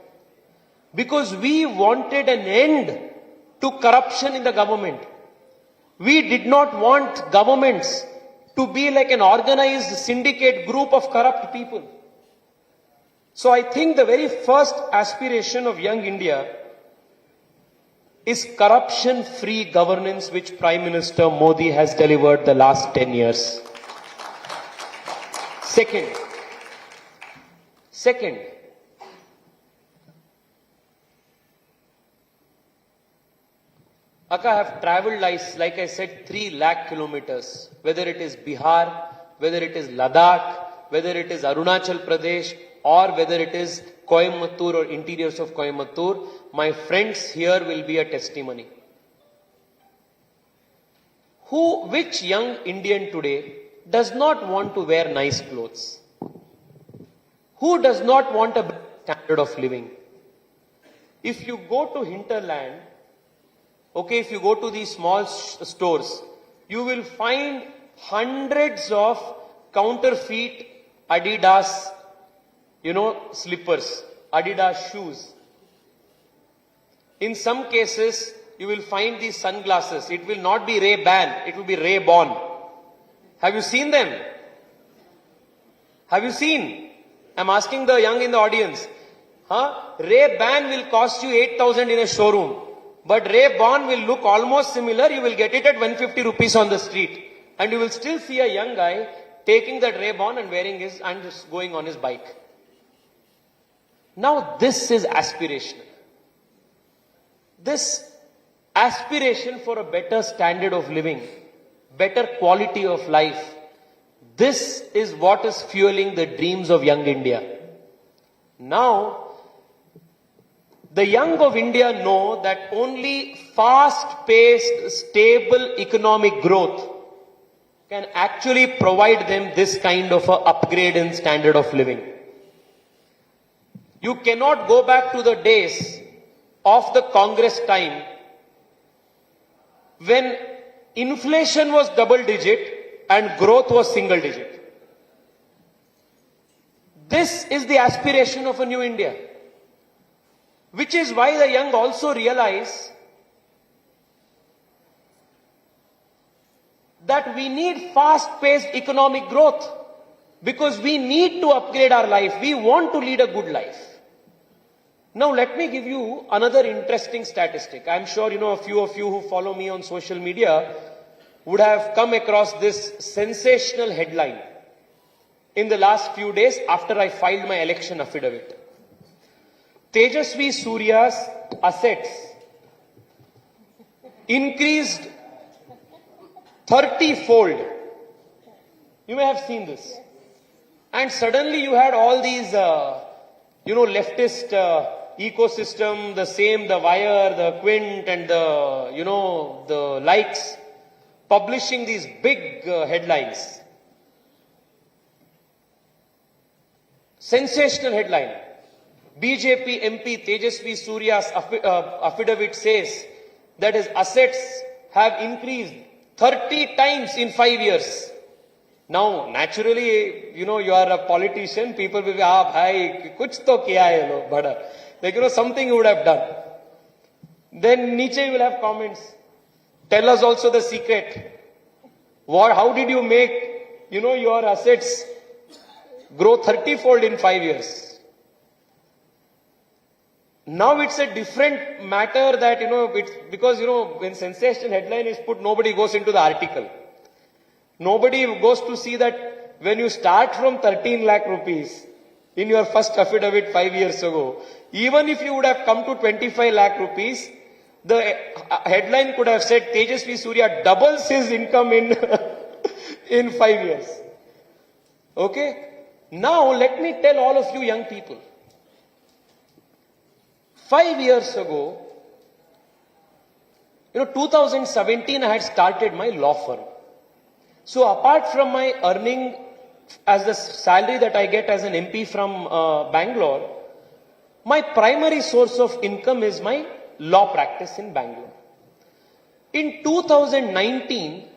Because we wanted an end to corruption in the government. We did not want governments to be like an organized syndicate group of corrupt people. So I think the very first aspiration of young India is corruption-free governance, which Prime Minister Modi has delivered the last 10 years. Second, Akka, I have traveled, like I said, 3 lakh kilometers, whether it is Bihar, whether it is Ladakh, whether it is Arunachal Pradesh, or whether it is Coimbatore or interiors of Coimbatore, my friends here will be a testimony. Which young Indian today does not want to wear nice clothes? Who does not want a standard of living? If you go to hinterland, if you go to these small stores, you will find hundreds of counterfeit Adidas, slippers, Adidas shoes. In some cases, you will find these sunglasses. It will not be Ray-Ban, it will be Ray-Bon. Have you seen them? Have you seen? I'm asking the young in the audience. Ray-Ban will cost you 8,000 in a showroom. But Ray-Ban will look almost similar. You will get it at 150 rupees on the street. And you will still see a young guy taking that Ray-Ban and wearing and just going on his bike. Now this is aspirational. This aspiration for a better standard of living, better quality of life, this is what is fueling the dreams of young India. Now, the young of India know that only fast-paced, stable economic growth can actually provide them this kind of an upgrade in standard of living. You cannot go back to the days of the Congress time when inflation was double digit and growth was single digit. This is the aspiration of a new India. Which is why the young also realize that we need fast-paced economic growth because we need to upgrade our life. We want to lead a good life. Now let me give you another interesting statistic. I'm sure a few of you who follow me on social media would have come across this sensational headline in the last few days after I filed my election affidavit. Tejasvi Surya's assets increased 30-fold. You may have seen this. And suddenly you had all these, leftist ecosystem, the Wire, the Quint and the likes, publishing these big headlines. Sensational headline. BJP MP Tejasvi Surya's affidavit says that his assets have increased 30 times in 5 years. Now, naturally, you are a politician, people will be, bhai, kuch to kiya hai lo, bada. Like, something you would have done. Then niche you will have comments. Tell us also the secret. How did you make, your assets grow 30-fold in 5 years? Now it's a different matter that, it's because, when sensation headline is put, nobody goes into the article. Nobody goes to see that when you start from 13 lakh rupees in your first affidavit 5 years ago, even if you would have come to 25 lakh rupees, the headline could have said Tejasvi Surya doubles his income in, in 5 years. Okay? Now let me tell all of you young people. 5 years ago, 2017 I had started my law firm. So apart from my earning as the salary that I get as an MP from Bangalore, my primary source of income is my law practice in Bangalore. In 2019,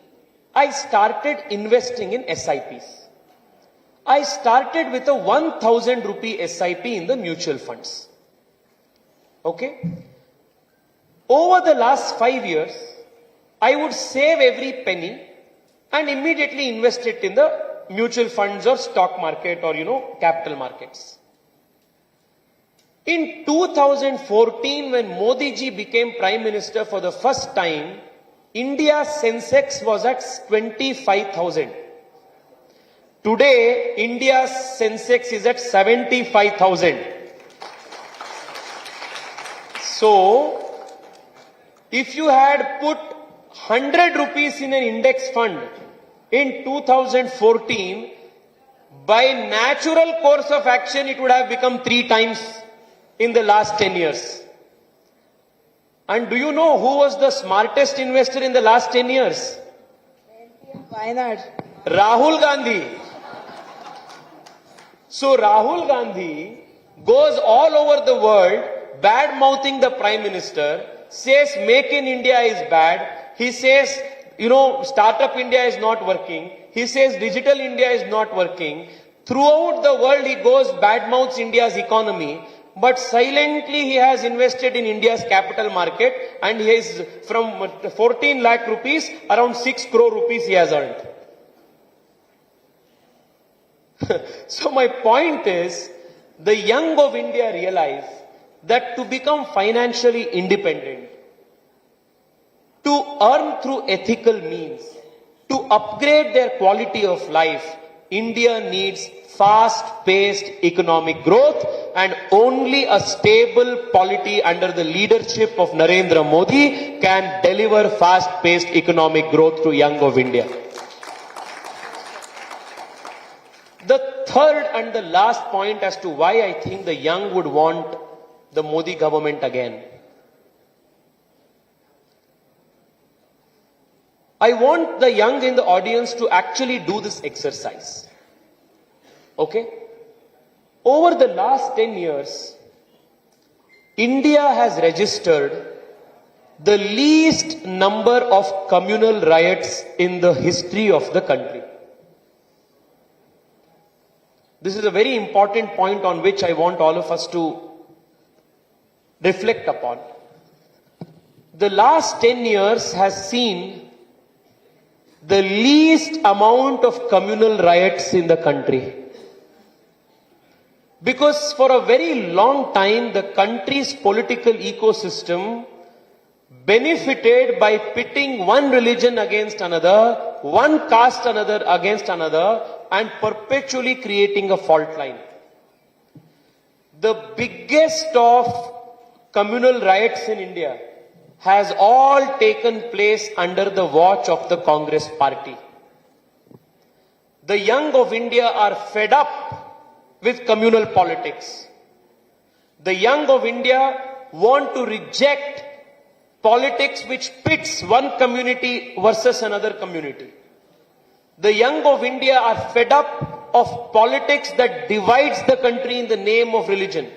I started investing in SIPs. I started with a 1,000 rupee SIP in the mutual funds. Okay? Over the last 5 years, I would save every penny and immediately invest it in the mutual funds or stock market or, capital markets. In 2014, when Modi ji became Prime Minister for the first time, India's Sensex was at 25,000. Today, India's Sensex is at 75,000. So, if you had put 100 rupees in an index fund in 2014, by natural course of action, it would have become 3 times in the last 10 years. And do you know who was the smartest investor in the last 10 years? Why not? Rahul Gandhi. So Rahul Gandhi goes all over the world bad-mouthing the Prime Minister, says Make in India is bad. He says, Startup India is not working. He says Digital India is not working. Throughout the world, he goes bad-mouths India's economy. But silently, he has invested in India's capital market. And he is from 14 lakh rupees, around 6 crore rupees he has earned. So my point is, the young of India realize that to become financially independent, to earn through ethical means, to upgrade their quality of life, India needs fast-paced economic growth, and only a stable polity under the leadership of Narendra Modi can deliver fast-paced economic growth to young of India. The third and the last point as to why I think the young would want the Modi government again. I want the young in the audience to actually do this exercise. Okay? Over the last 10 years, India has registered the least number of communal riots in the history of the country. This is a very important point on which I want all of us to reflect upon. The last 10 years has seen the least amount of communal riots in the country. Because for a very long time, the country's political ecosystem benefited by pitting one religion against another, one caste another against another, and perpetually creating a fault line. The biggest of communal riots in India has all taken place under the watch of the Congress party. The young of India are fed up with communal politics. The young of India want to reject politics which pits one community versus another community. The young of India are fed up of politics that divides the country in the name of religion.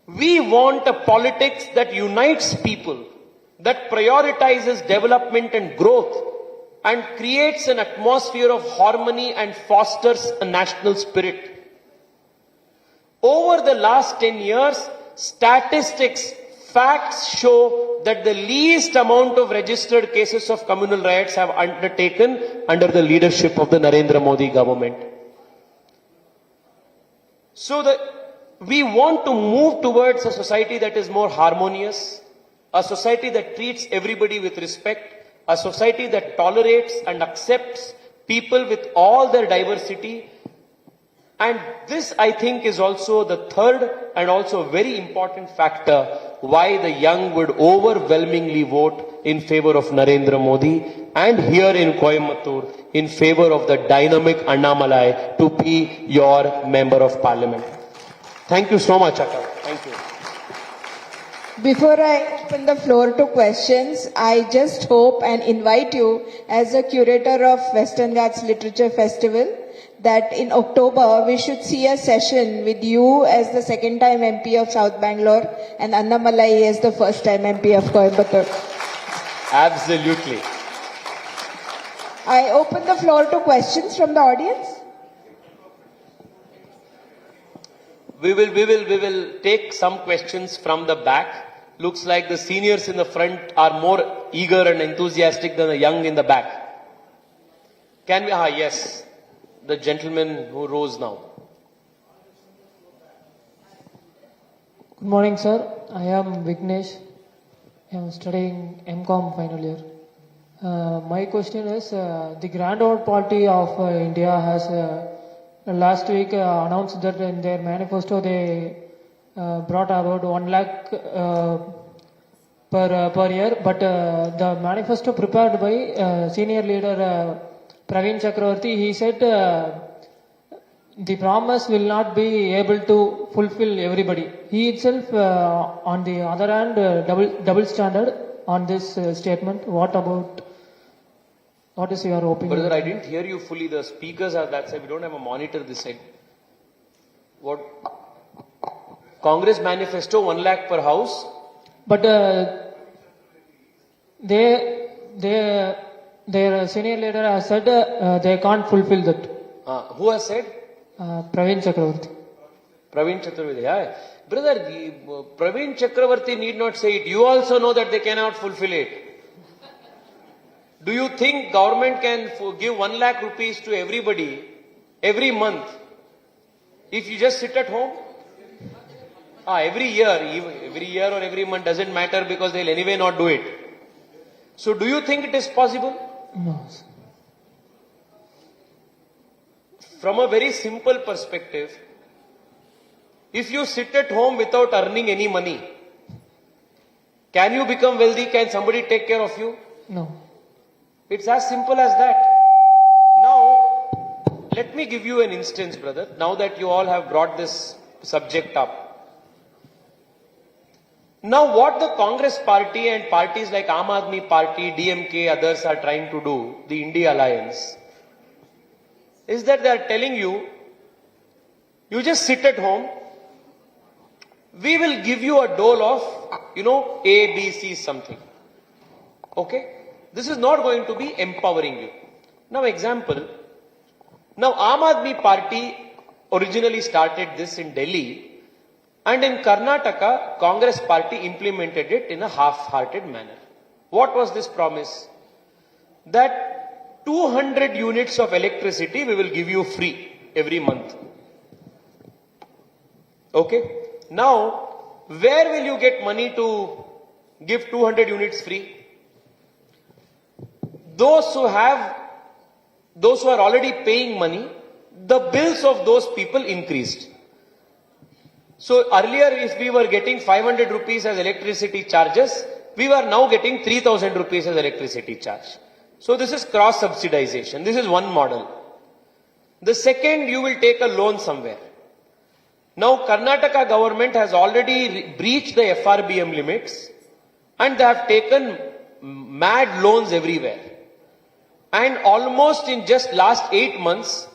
We want a politics that unites people, that prioritizes development and growth, and creates an atmosphere of harmony and fosters a national spirit. Over the last 10 years, statistics, facts show that the least amount of registered cases of communal riots have undertaken under the leadership of the Narendra Modi government. So we want to move towards a society that is more harmonious, a society that treats everybody with respect, a society that tolerates and accepts people with all their diversity. And this, I think, is also the third and also a very important factor why the young would overwhelmingly vote in favor of Narendra Modi, and here in Coimbatore in favor of the dynamic Annamalai to be your member of parliament. Thank you so much, Akka. Thank you. Before I open the floor to questions, I just hope and invite you as a curator of Western Ghats Literature Festival that in October we should see a session with you as the second time MP of South Bangalore and Annamalai as the first time MP of Coimbatore. Absolutely. I open the floor to questions from the audience. We will take some questions from the back. Looks like the seniors in the front are more eager and enthusiastic than the young in the back. Can we? Yes. The gentleman who rose now. Good morning, sir. I am Vignesh. I am studying MCOM final year. My question is, the Grand Old Party of India has last week announced that in their manifesto they brought about 1 lakh per year, but the manifesto prepared by senior leader Praveen Chakravarti, he said the promise will not be able to fulfill everybody. He itself, on the other hand, double standard on this statement. What is your opinion? Brother, I didn't hear you fully. The speakers are that side. We don't have a monitor this side. What? Congress manifesto, 1 lakh per house. But their senior leader has said they can't fulfill that. Who has said? Praveen Chakravarti. Praveen Chakravarti. Yeah. Brother, Praveen Chakravarti need not say it. You also know that they cannot fulfill it. Do you think government can give 1 lakh rupees to everybody every month if you just sit at home? Every year or every month doesn't matter because they'll anyway not do it. So do you think it is possible? No. From a very simple perspective, if you sit at home without earning any money, can you become wealthy? Can somebody take care of you? No. It's as simple as that. Now, let me give you an instance, brother, now that you all have brought this subject up. Now, what the Congress party and parties like Aam Aadmi Party, DMK, others are trying to do, the India Alliance, is that they are telling you, you just sit at home, we will give you a dole of, A, B, C, something. Okay? This is not going to be empowering you. Now, example. Now, Aam Aadmi Party originally started this in Delhi, and in Karnataka, Congress Party implemented it in a half-hearted manner. What was this promise? That 200 units of electricity we will give you free every month. Okay? Now, where will you get money to give 200 units free? Those who are already paying money, the bills of those people increased. So earlier, if we were getting 500 rupees as electricity charges, we were now getting 3,000 rupees as electricity charge. So this is cross subsidization. This is one model. The second, you will take a loan somewhere. Now Karnataka government has already breached the FRBM limits and they have taken mad loans everywhere. And almost in just last 8 months,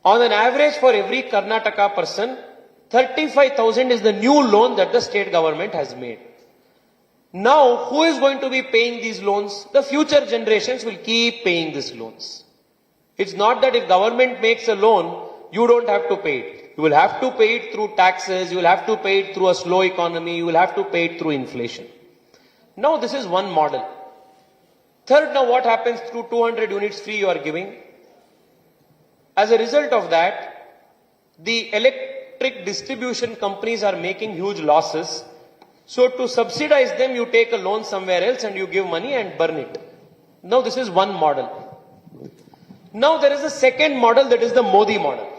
on an average for every Karnataka person, 35,000 is the new loan that the state government has made. Now, who is going to be paying these loans? The future generations will keep paying these loans. It's not that if government makes a loan, you don't have to pay it. You will have to pay it through taxes, you will have to pay it through a slow economy, you will have to pay it through inflation. Now, this is one model. Third, now what happens through 200 units free you are giving? As a result of that, the electric distribution companies are making huge losses. So to subsidize them, you take a loan somewhere else and you give money and burn it. Now this is one model. Now there is a second model, that is the Modi model.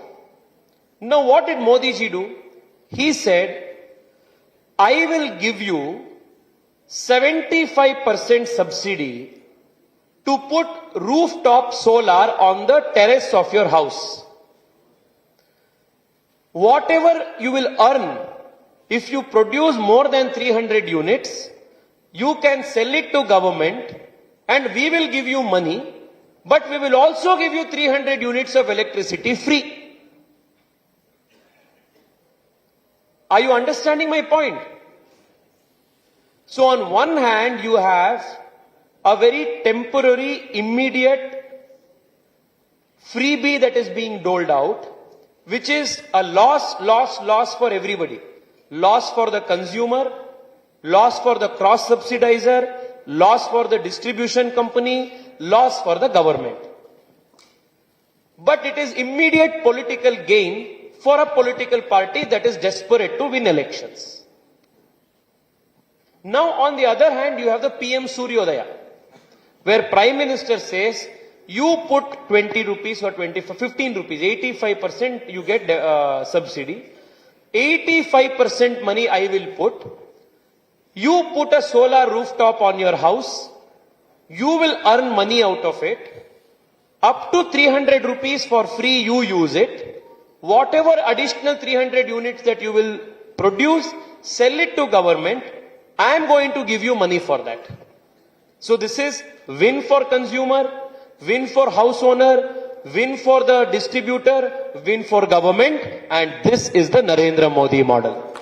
Now what did Modi ji do? He said, I will give you 75% subsidy to put rooftop solar on the terrace of your house. Whatever you will earn, if you produce more than 300 units, you can sell it to government and we will give you money, but we will also give you 300 units of electricity free. Are you understanding my point? So on one hand, you have a very temporary, immediate freebie that is being doled out, which is a loss for everybody. Loss for the consumer, loss for the cross subsidizer, loss for the distribution company, loss for the government. But it is immediate political gain for a political party that is desperate to win elections. Now on the other hand, you have the PM Suryodaya, where Prime Minister says, you put 20 rupees or 15 rupees, 85% you get subsidy, 85% money I will put, you put a solar rooftop on your house, you will earn money out of it, up to 300 rupees for free you use it, whatever additional 300 units that you will produce, sell it to government, I am going to give you money for that. So this is win for consumer, win for house owner, win for the distributor, win for government, and this is the Narendra Modi model.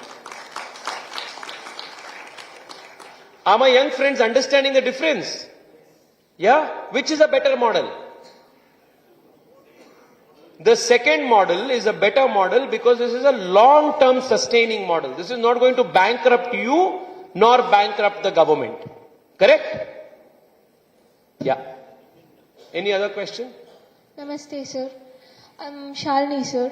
Are my young friends understanding the difference? Yeah? Which is a better model? The second model is a better model because this is a long-term sustaining model. This is not going to bankrupt you nor bankrupt the government. Correct? Yeah. Any other question? Namaste, sir. I'm Shalini, sir.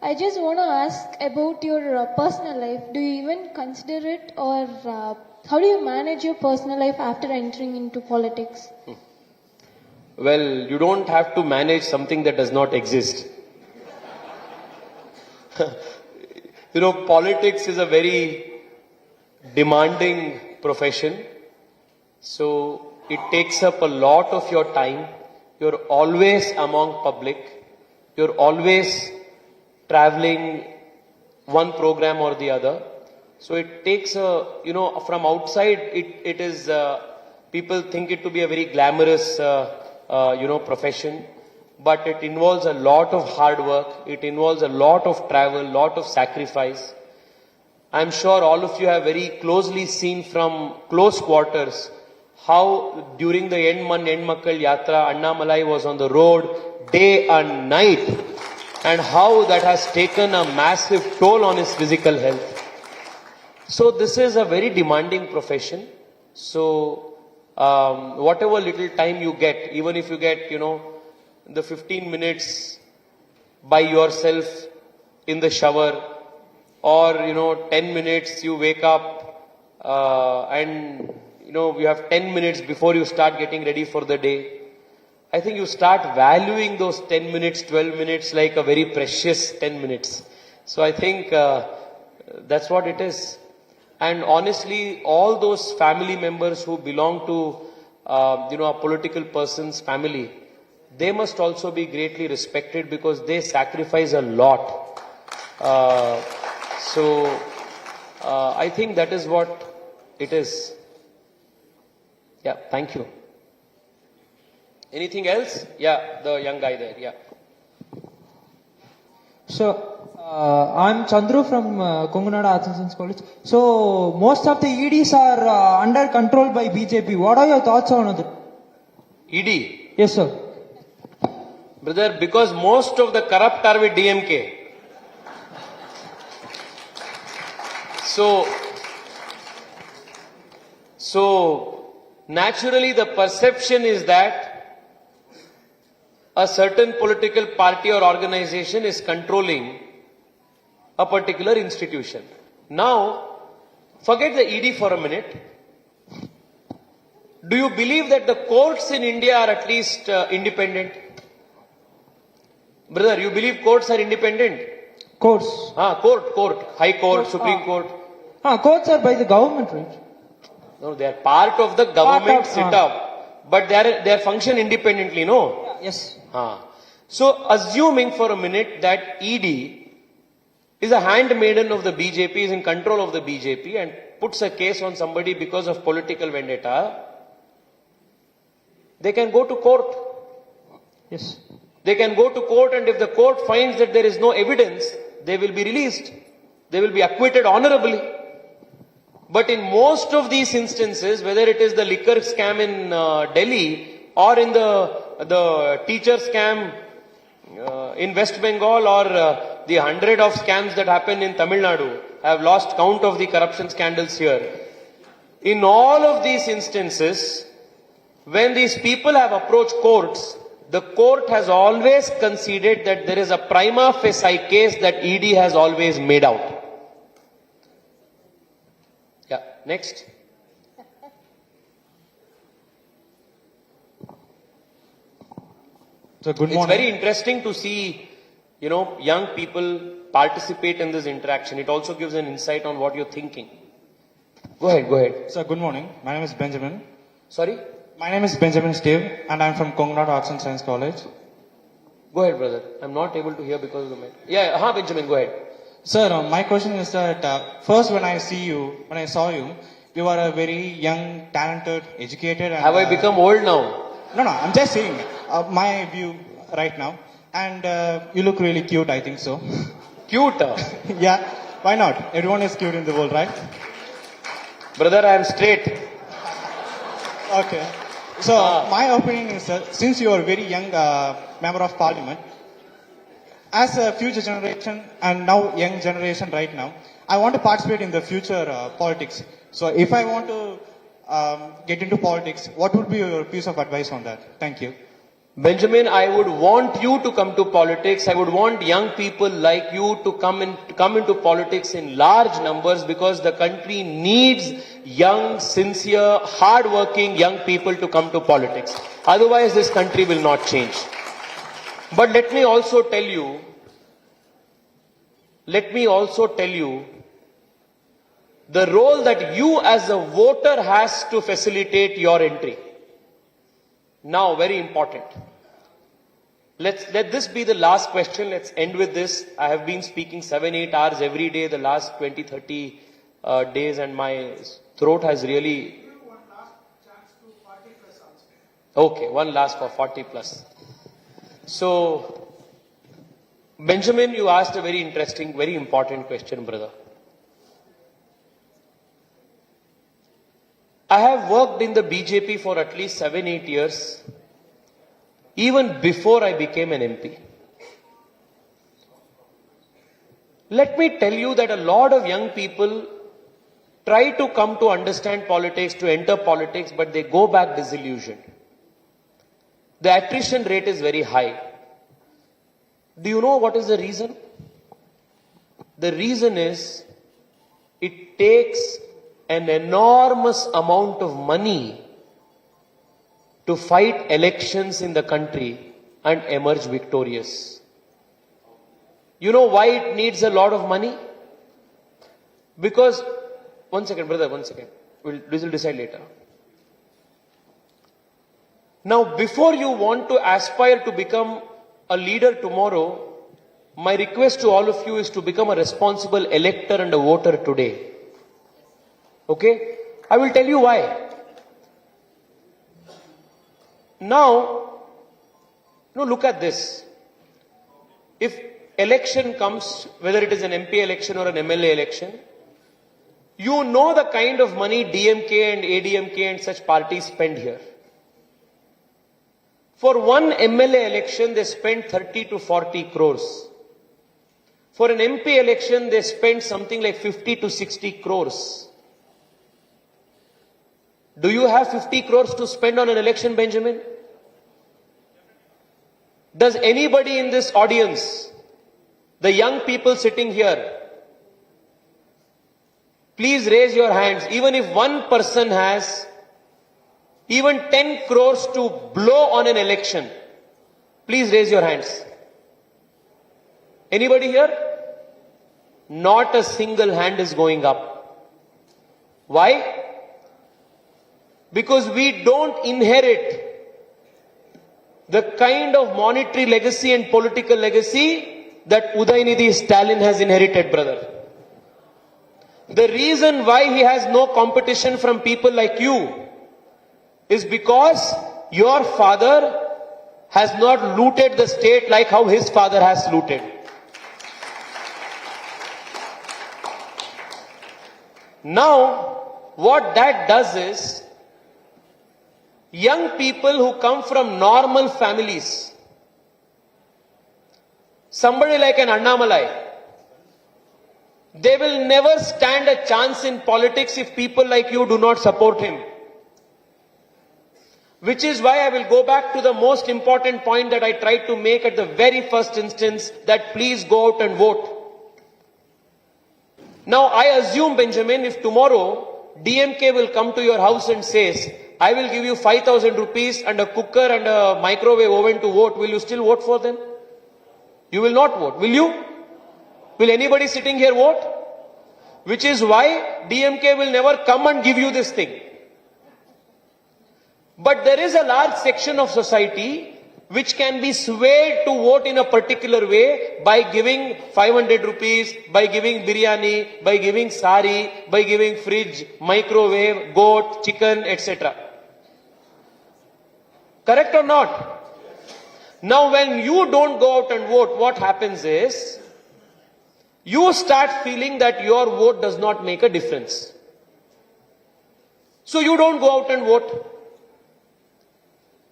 I just want to ask about your personal life. Do you even consider it, or how do you manage your personal life after entering into politics? Well, you don't have to manage something that does not exist. Politics is a very demanding profession. So it takes up a lot of your time. You're always among public. You're always traveling one program or the other. So it takes from outside it is, people think it to be a very glamorous, profession. But it involves a lot of hard work. It involves a lot of travel, lot of sacrifice. I'm sure all of you have very closely seen from close quarters how during the Makkal Yatra, Annamalai was on the road day and night, and how that has taken a massive toll on his physical health. So this is a very demanding profession. So whatever little time you get, even if you get, the 15 minutes by yourself in the shower, or 10 minutes you wake up and you have 10 minutes before you start getting ready for the day. I think you start valuing those 10 minutes, 12 minutes like a very precious 10 minutes. So I think that's what it is. And honestly, all those family members who belong to a political person's family, they must also be greatly respected because they sacrifice a lot. So I think that is what it is. Yeah, thank you. Anything else? Yeah, the young guy there, yeah. So, I'm Chandru from Kongunada Arts and Science College. So most of the EDs are under control by BJP. What are your thoughts on it? ED. Yes, sir. Brother, because most of the corrupt are with DMK. So naturally the perception is that a certain political party or organization is controlling a particular institution. Now, forget the ED for a minute. Do you believe that the courts in India are at least independent? Brother, you believe courts are independent? Courts. Court. High Court, Supreme Court. Courts are by the government, right? No, they are part of the government setup, but they are function independently, no? Yes. So, assuming for a minute that ED is a handmaiden of the BJP, is in control of the BJP and puts a case on somebody because of political vendetta, they can go to court. Yes. They can go to court, and if the court finds that there is no evidence, they will be released. They will be acquitted honorably. But in most of these instances, whether it is the liquor scam in Delhi or in the teacher scam in West Bengal or the 100 of scams that happen in Tamil Nadu, I have lost count of the corruption scandals here. In all of these instances, when these people have approached courts, the court has always conceded that there is a prima facie case that ED has always made out. Yeah, next. So good morning. It's very interesting to see, young people participate in this interaction. It also gives an insight on what you're thinking. Go ahead. Sir, good morning. My name is Benjamin. Sorry? My name is Benjamin Steve, and I'm from Kongunada Arts and Science College. Go ahead, brother. I'm not able to hear because of the mic. Yeah, Benjamin, go ahead. Sir, my question is that first when I saw you, you were a very young, talented, educated. And, have I become old now? No, I'm just saying my view right now. And you look really cute, I think so. Cute? Yeah, why not? Everyone is cute in the world, right? Brother, I am straight. Okay. So my opinion is, since you are a very young member of parliament, as a future generation and now young generation right now, I want to participate in the future politics. So if I want to get into politics, what would be your piece of advice on that? Thank you. Benjamin, I would want you to come to politics. I would want young people like you to come into politics in large numbers, because the country needs young, sincere, hard-working young people to come to politics. Otherwise, this country will not change. But let me also tell you, the role that you as a voter has to facilitate your entry. Now, very important. Let this be the last question. Let's end with this. I have been speaking 7-8 hours every day the last 20-30 days, and my throat has really... One last chance to 40 plus also. Okay, one last for 40 plus. So, Benjamin, you asked a very interesting, very important question, brother. I have worked in the BJP for at least 7-8 years, even before I became an MP. Let me tell you that a lot of young people try to come to understand politics, to enter politics, but they go back disillusioned. The attrition rate is very high. Do you know what is the reason? The reason is it takes an enormous amount of money to fight elections in the country and emerge victorious. You know why it needs a lot of money? Because, one second, brother, this will decide later. Now, before you want to aspire to become a leader tomorrow, my request to all of you is to become a responsible elector and a voter today. Okay? I will tell you why. Now, look at this. If election comes, whether it is an MP election or an MLA election, you know the kind of money DMK and ADMK and such parties spend here. For one MLA election, they spend 30 to 40 crores. For an MP election, they spend something like 50 to 60 crores. Do you have 50 crores to spend on an election, Benjamin? Does anybody in this audience, the young people sitting here, please raise your hands. Even if one person has even 10 crores to blow on an election, please raise your hands. Anybody here? Not a single hand is going up. Why? Because we don't inherit the kind of monetary legacy and political legacy that Udaynidhi Stalin has inherited, brother. The reason why he has no competition from people like you is because your father has not looted the state like how his father has looted. Now, what that does is, young people who come from normal families, somebody like an Annamalai, they will never stand a chance in politics if people like you do not support him. Which is why I will go back to the most important point that I tried to make at the very first instance, that please go out and vote. Now I assume, Benjamin, if tomorrow DMK will come to your house and says, I will give you 5,000 rupees and a cooker and a microwave oven to vote, will you still vote for them? You will not vote, will you? Will anybody sitting here vote? Which is why DMK will never come and give you this thing. But there is a large section of society which can be swayed to vote in a particular way by giving 500 rupees, by giving biryani, by giving sari, by giving fridge, microwave, goat, chicken, etc. Correct or not? Now when you don't go out and vote, what happens is, you start feeling that your vote does not make a difference. So you don't go out and vote.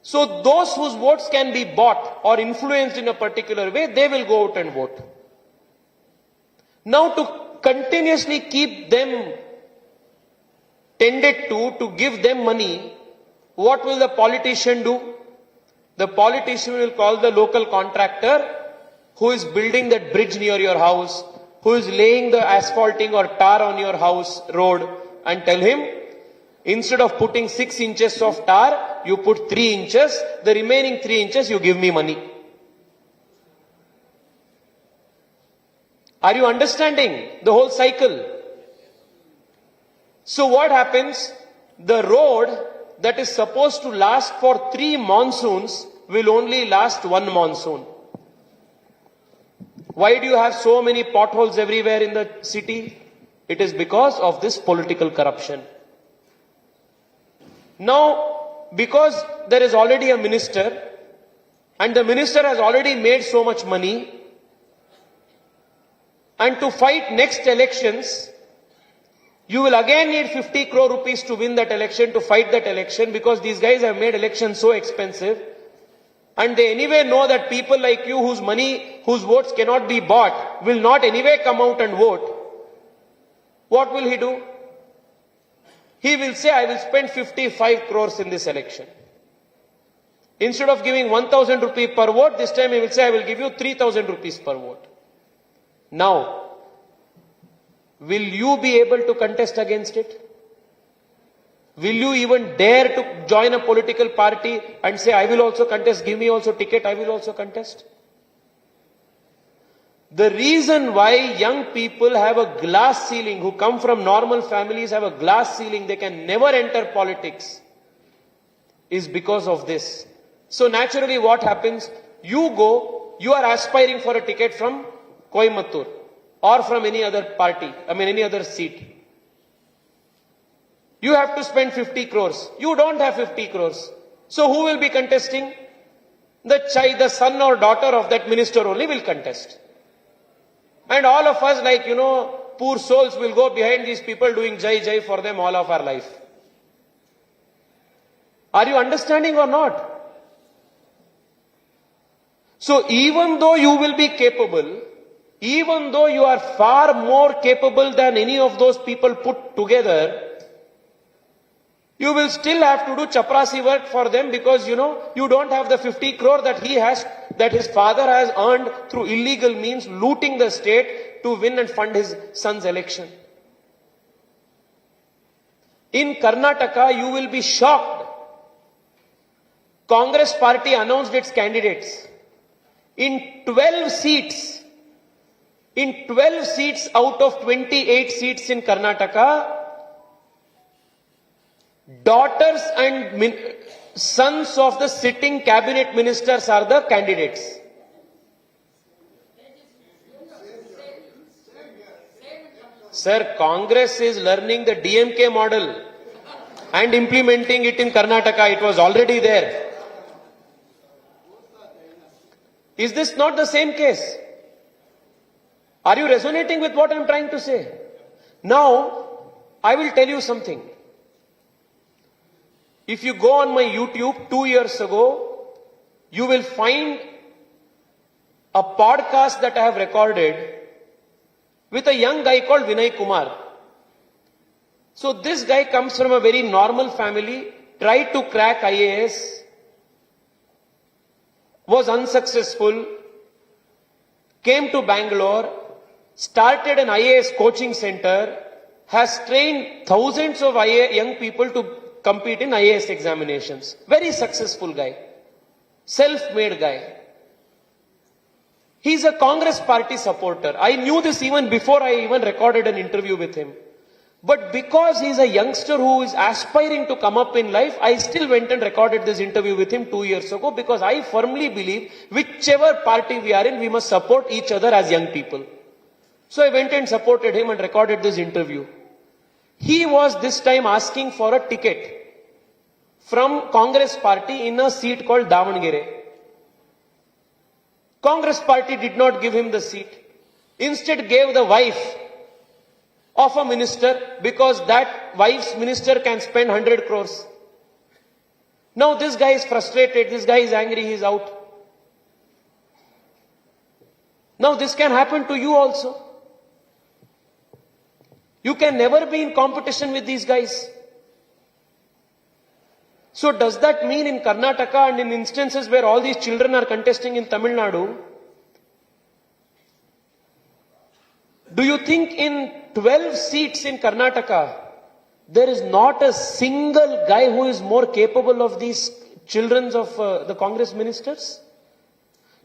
So those whose votes can be bought or influenced in a particular way, they will go out and vote. Now to continuously keep them tended to give them money, what will the politician do? The politician will call the local contractor who is building that bridge near your house, who is laying the asphalting or tar on your house road, and tell him, instead of putting 6 inches of tar, you put 3 inches, the remaining 3 inches you give me money. Are you understanding the whole cycle? So what happens? The road that is supposed to last for 3 monsoons will only last 1 monsoon. Why do you have so many potholes everywhere in the city? It is because of this political corruption. Now, because there is already a minister, and the minister has already made so much money, and to fight next elections, you will again need 50 crore rupees to win that election, to fight that election, because these guys have made elections so expensive, and they anyway know that people like you whose money, whose votes cannot be bought, will not anyway come out and vote. What will he do? He will say, I will spend 55 crores in this election. Instead of giving 1,000 rupees per vote, this time he will say, I will give you 3,000 rupees per vote. Now, will you be able to contest against it? Will you even dare to join a political party and say, I will also contest, give me also ticket, I will also contest? The reason why young people have a glass ceiling, who come from normal families have a glass ceiling, they can never enter politics, is because of this. So naturally what happens? You go, you are aspiring for a ticket from Coimbatore or from any other party, any other seat. You have to spend 50 crores. You don't have 50 crores. So who will be contesting? The son or daughter of that minister only will contest. And all of us, like, poor souls will go behind these people doing jai jai for them all of our life. Are you understanding or not? So even though you will be capable, even though you are far more capable than any of those people put together, you will still have to do chaprasi work for them because, you don't have the 50 crore that he has, that his father has earned through illegal means, looting the state to win and fund his son's election. In Karnataka, you will be shocked. Congress party announced its candidates. In 12 seats out of 28 seats in Karnataka, daughters and sons of the sitting cabinet ministers are the candidates. Sir, Congress is learning the DMK model and implementing it in Karnataka. It was already there. Is this not the same case? Are you resonating with what I am trying to say? Now, I will tell you something. If you go on my YouTube 2 years ago, you will find a podcast that I have recorded with a young guy called Vinay Kumar. So this guy comes from a very normal family, tried to crack IAS, was unsuccessful, came to Bangalore, started an IAS coaching center, has trained thousands of young people to compete in IAS examinations. Very successful guy. Self-made guy. He's a Congress party supporter. I knew this even before I even recorded an interview with him. But because he's a youngster who is aspiring to come up in life, I still went and recorded this interview with him 2 years ago because I firmly believe whichever party we are in, we must support each other as young people. So I went and supported him and recorded this interview. He was this time asking for a ticket from Congress party in a seat called Davangere. Congress party did not give him the seat. Instead gave the wife of a minister because that wife's minister can spend 100 crores. Now this guy is frustrated, this guy is angry, he is out. Now this can happen to you also. You can never be in competition with these guys. So does that mean in Karnataka and in instances where all these children are contesting in Tamil Nadu, do you think in 12 seats in Karnataka, there is not a single guy who is more capable of these children of the Congress ministers?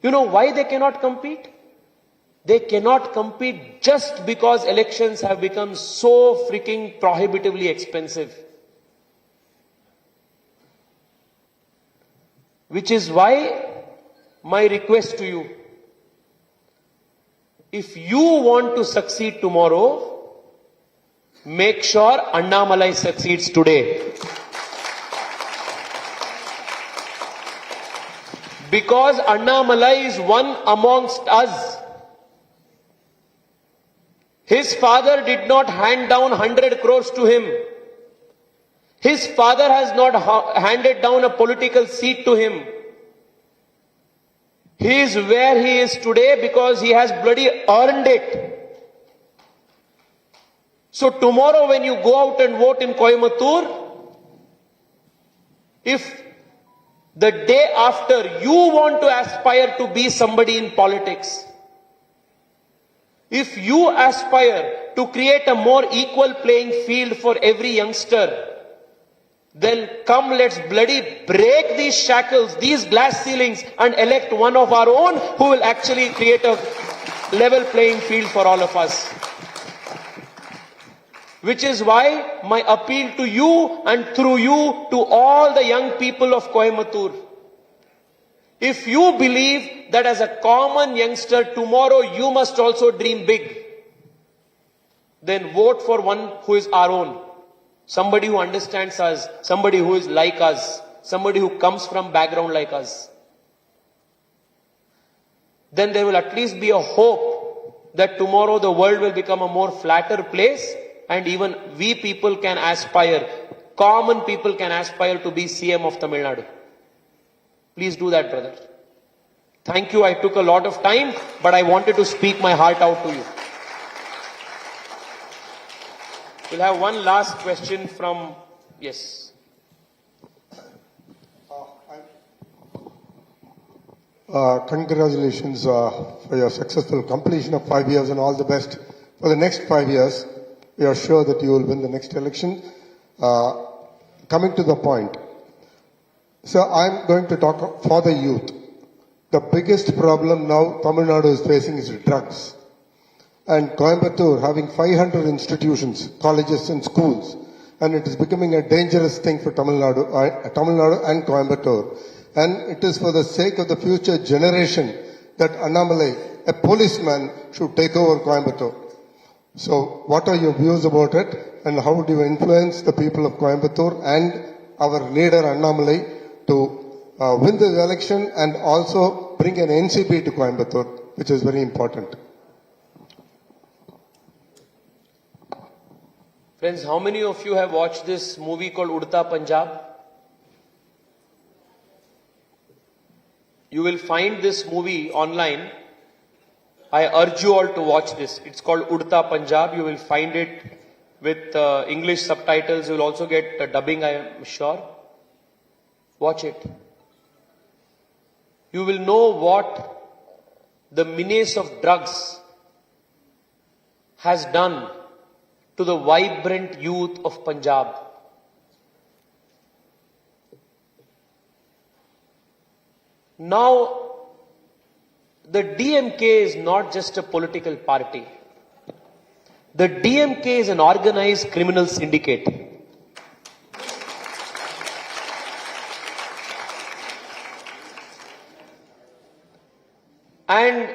You know why they cannot compete? They cannot compete just because elections have become so freaking prohibitively expensive. Which is why my request to you, if you want to succeed tomorrow, make sure Annamalai succeeds today. Because Annamalai is one amongst us. His father did not hand down 100 crores to him. His father has not handed down a political seat to him. He is where he is today because he has bloody earned it. So tomorrow when you go out and vote in Coimbatore, if the day after you want to aspire to be somebody in politics, if you aspire to create a more equal playing field for every youngster, then come, let's bloody break these shackles, these glass ceilings, and elect one of our own who will actually create a level playing field for all of us. Which is why my appeal to you and through you to all the young people of Coimbatore. If you believe that as a common youngster tomorrow you must also dream big, then vote for one who is our own. Somebody who understands us, somebody who is like us, somebody who comes from background like us. Then there will at least be a hope that tomorrow the world will become a more flatter place and even we people can aspire, common people can aspire to be CM of Tamil Nadu. Please do that, brother. Thank you. I took a lot of time, but I wanted to speak my heart out to you. We'll have one last question from, yes. Congratulations for your successful completion of 5 years and all the best for the next 5 years. We are sure that you will win the next election. Coming to the point. So I'm going to talk for the youth. The biggest problem now Tamil Nadu is facing is drugs. And Coimbatore having 500 institutions, colleges and schools. And it is becoming a dangerous thing for Tamil Nadu and Coimbatore. And it is for the sake of the future generation that Annamalai, a policeman, should take over Coimbatore. So what are your views about it? And how do you influence the people of Coimbatore and our leader Annamalai to win the election and also bring an NCP to Coimbatore, which is very important? Friends, how many of you have watched this movie called Udta Punjab? You will find this movie online. I urge you all to watch this. It's called Udta Punjab. You will find it with English subtitles. You will also get dubbing, I am sure. Watch it. You will know what the menace of drugs has done to the vibrant youth of Punjab. Now, the DMK is not just a political party. The DMK is an organized criminal syndicate. And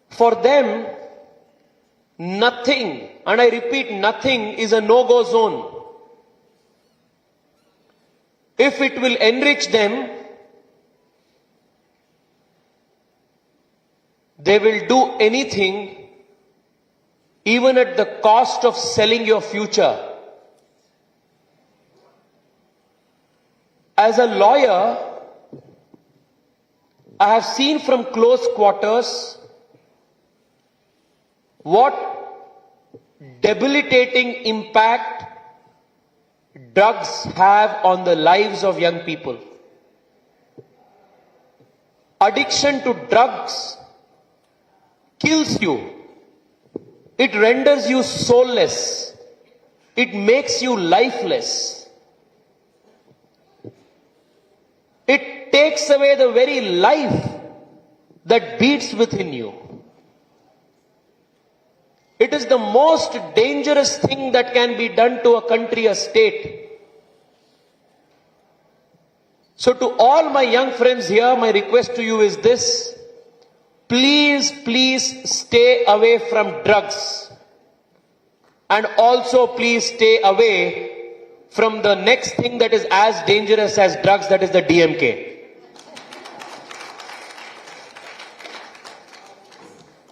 for them, nothing, and I repeat, nothing is a no-go zone. If it will enrich them, they will do anything, even at the cost of selling your future. As a lawyer, I have seen from close quarters what debilitating impact drugs have on the lives of young people. Addiction to drugs kills you. It renders you soulless. It makes you lifeless. It takes away the very life that beats within you. It is the most dangerous thing that can be done to a country, a state. So to all my young friends here, my request to you is this. Please, please stay away from drugs. And also please stay away from the next thing that is as dangerous as drugs, that is the DMK.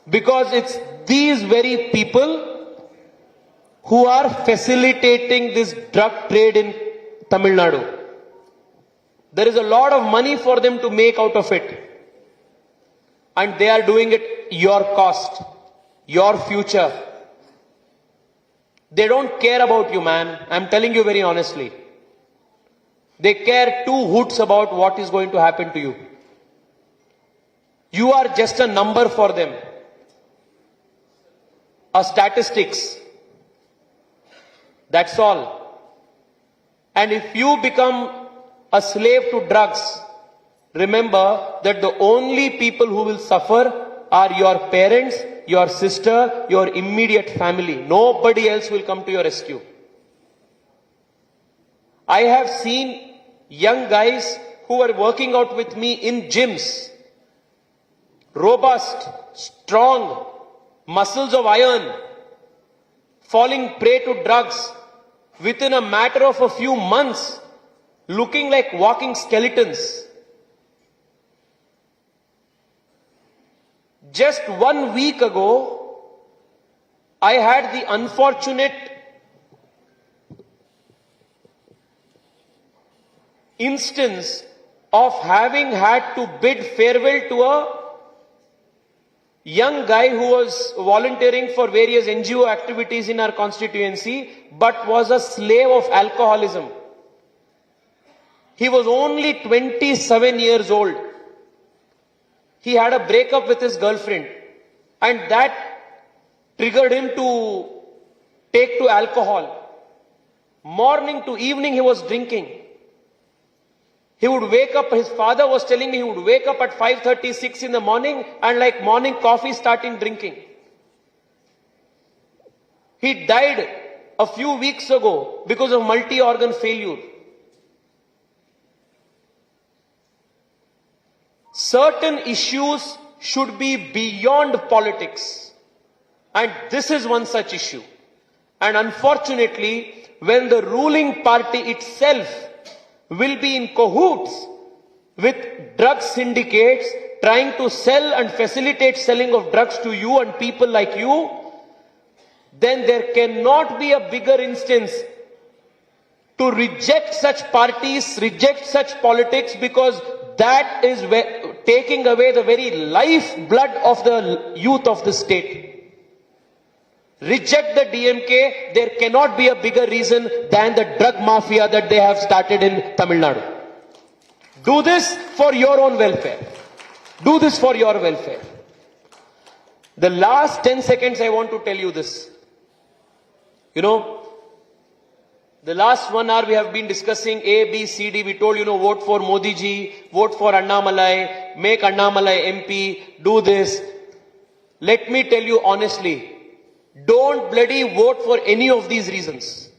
Because it's these very people who are facilitating this drug trade in Tamil Nadu. There is a lot of money for them to make out of it. And they are doing it your cost, your future. They don't care about you, man. I'm telling you very honestly. They care two hoots about what is going to happen to you. You are just a number for them. A statistics. That's all. And if you become a slave to drugs, remember that the only people who will suffer are your parents, your sister, your immediate family. Nobody else will come to your rescue. I have seen young guys who are working out with me in gyms. Robust, strong, muscles of iron, falling prey to drugs within a matter of a few months, looking like walking skeletons. Just 1 week ago, I had the unfortunate instance of having had to bid farewell to a young guy who was volunteering for various NGO activities in our constituency, but was a slave of alcoholism. He was only 27 years old. He had a breakup with his girlfriend, and that triggered him to take to alcohol. Morning to evening he was drinking. He would wake up, his father was telling me he would wake up at 5:30, 6 in the morning and like morning coffee starting drinking. He died a few weeks ago because of multi-organ failure. Certain issues should be beyond politics. And this is one such issue. And unfortunately, when the ruling party itself will be in cahoots with drug syndicates trying to sell and facilitate selling of drugs to you and people like you, then there cannot be a bigger instance to reject such parties, reject such politics, because that is taking away the very lifeblood of the youth of the state. Reject the DMK, there cannot be a bigger reason than the drug mafia that they have started in Tamil Nadu. Do this for your own welfare. Do this for your welfare. The last 10 seconds I want to tell you this. You know, the last 1 hour we have been discussing A, B, C, D. We told, vote for Modi ji, vote for Annamalai, make Annamalai MP, do this. Let me tell you honestly, don't bloody vote for any of these reasons.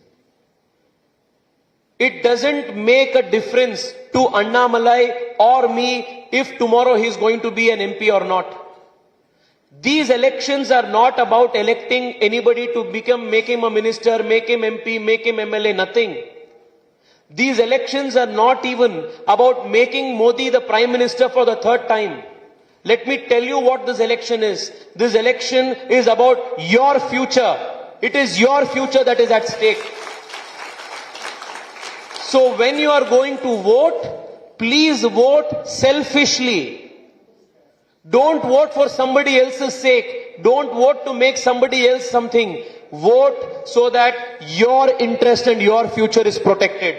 It doesn't make a difference to Annamalai or me if tomorrow he is going to be an MP or not. These elections are not about electing anybody to make him a minister, make him MP, make him MLA, nothing. These elections are not even about making Modi the Prime Minister for the 3rd time. Let me tell you what this election is. This election is about your future. It is your future that is at stake. So when you are going to vote, please vote selfishly. Don't vote for somebody else's sake. Don't vote to make somebody else something. Vote so that your interest and your future is protected.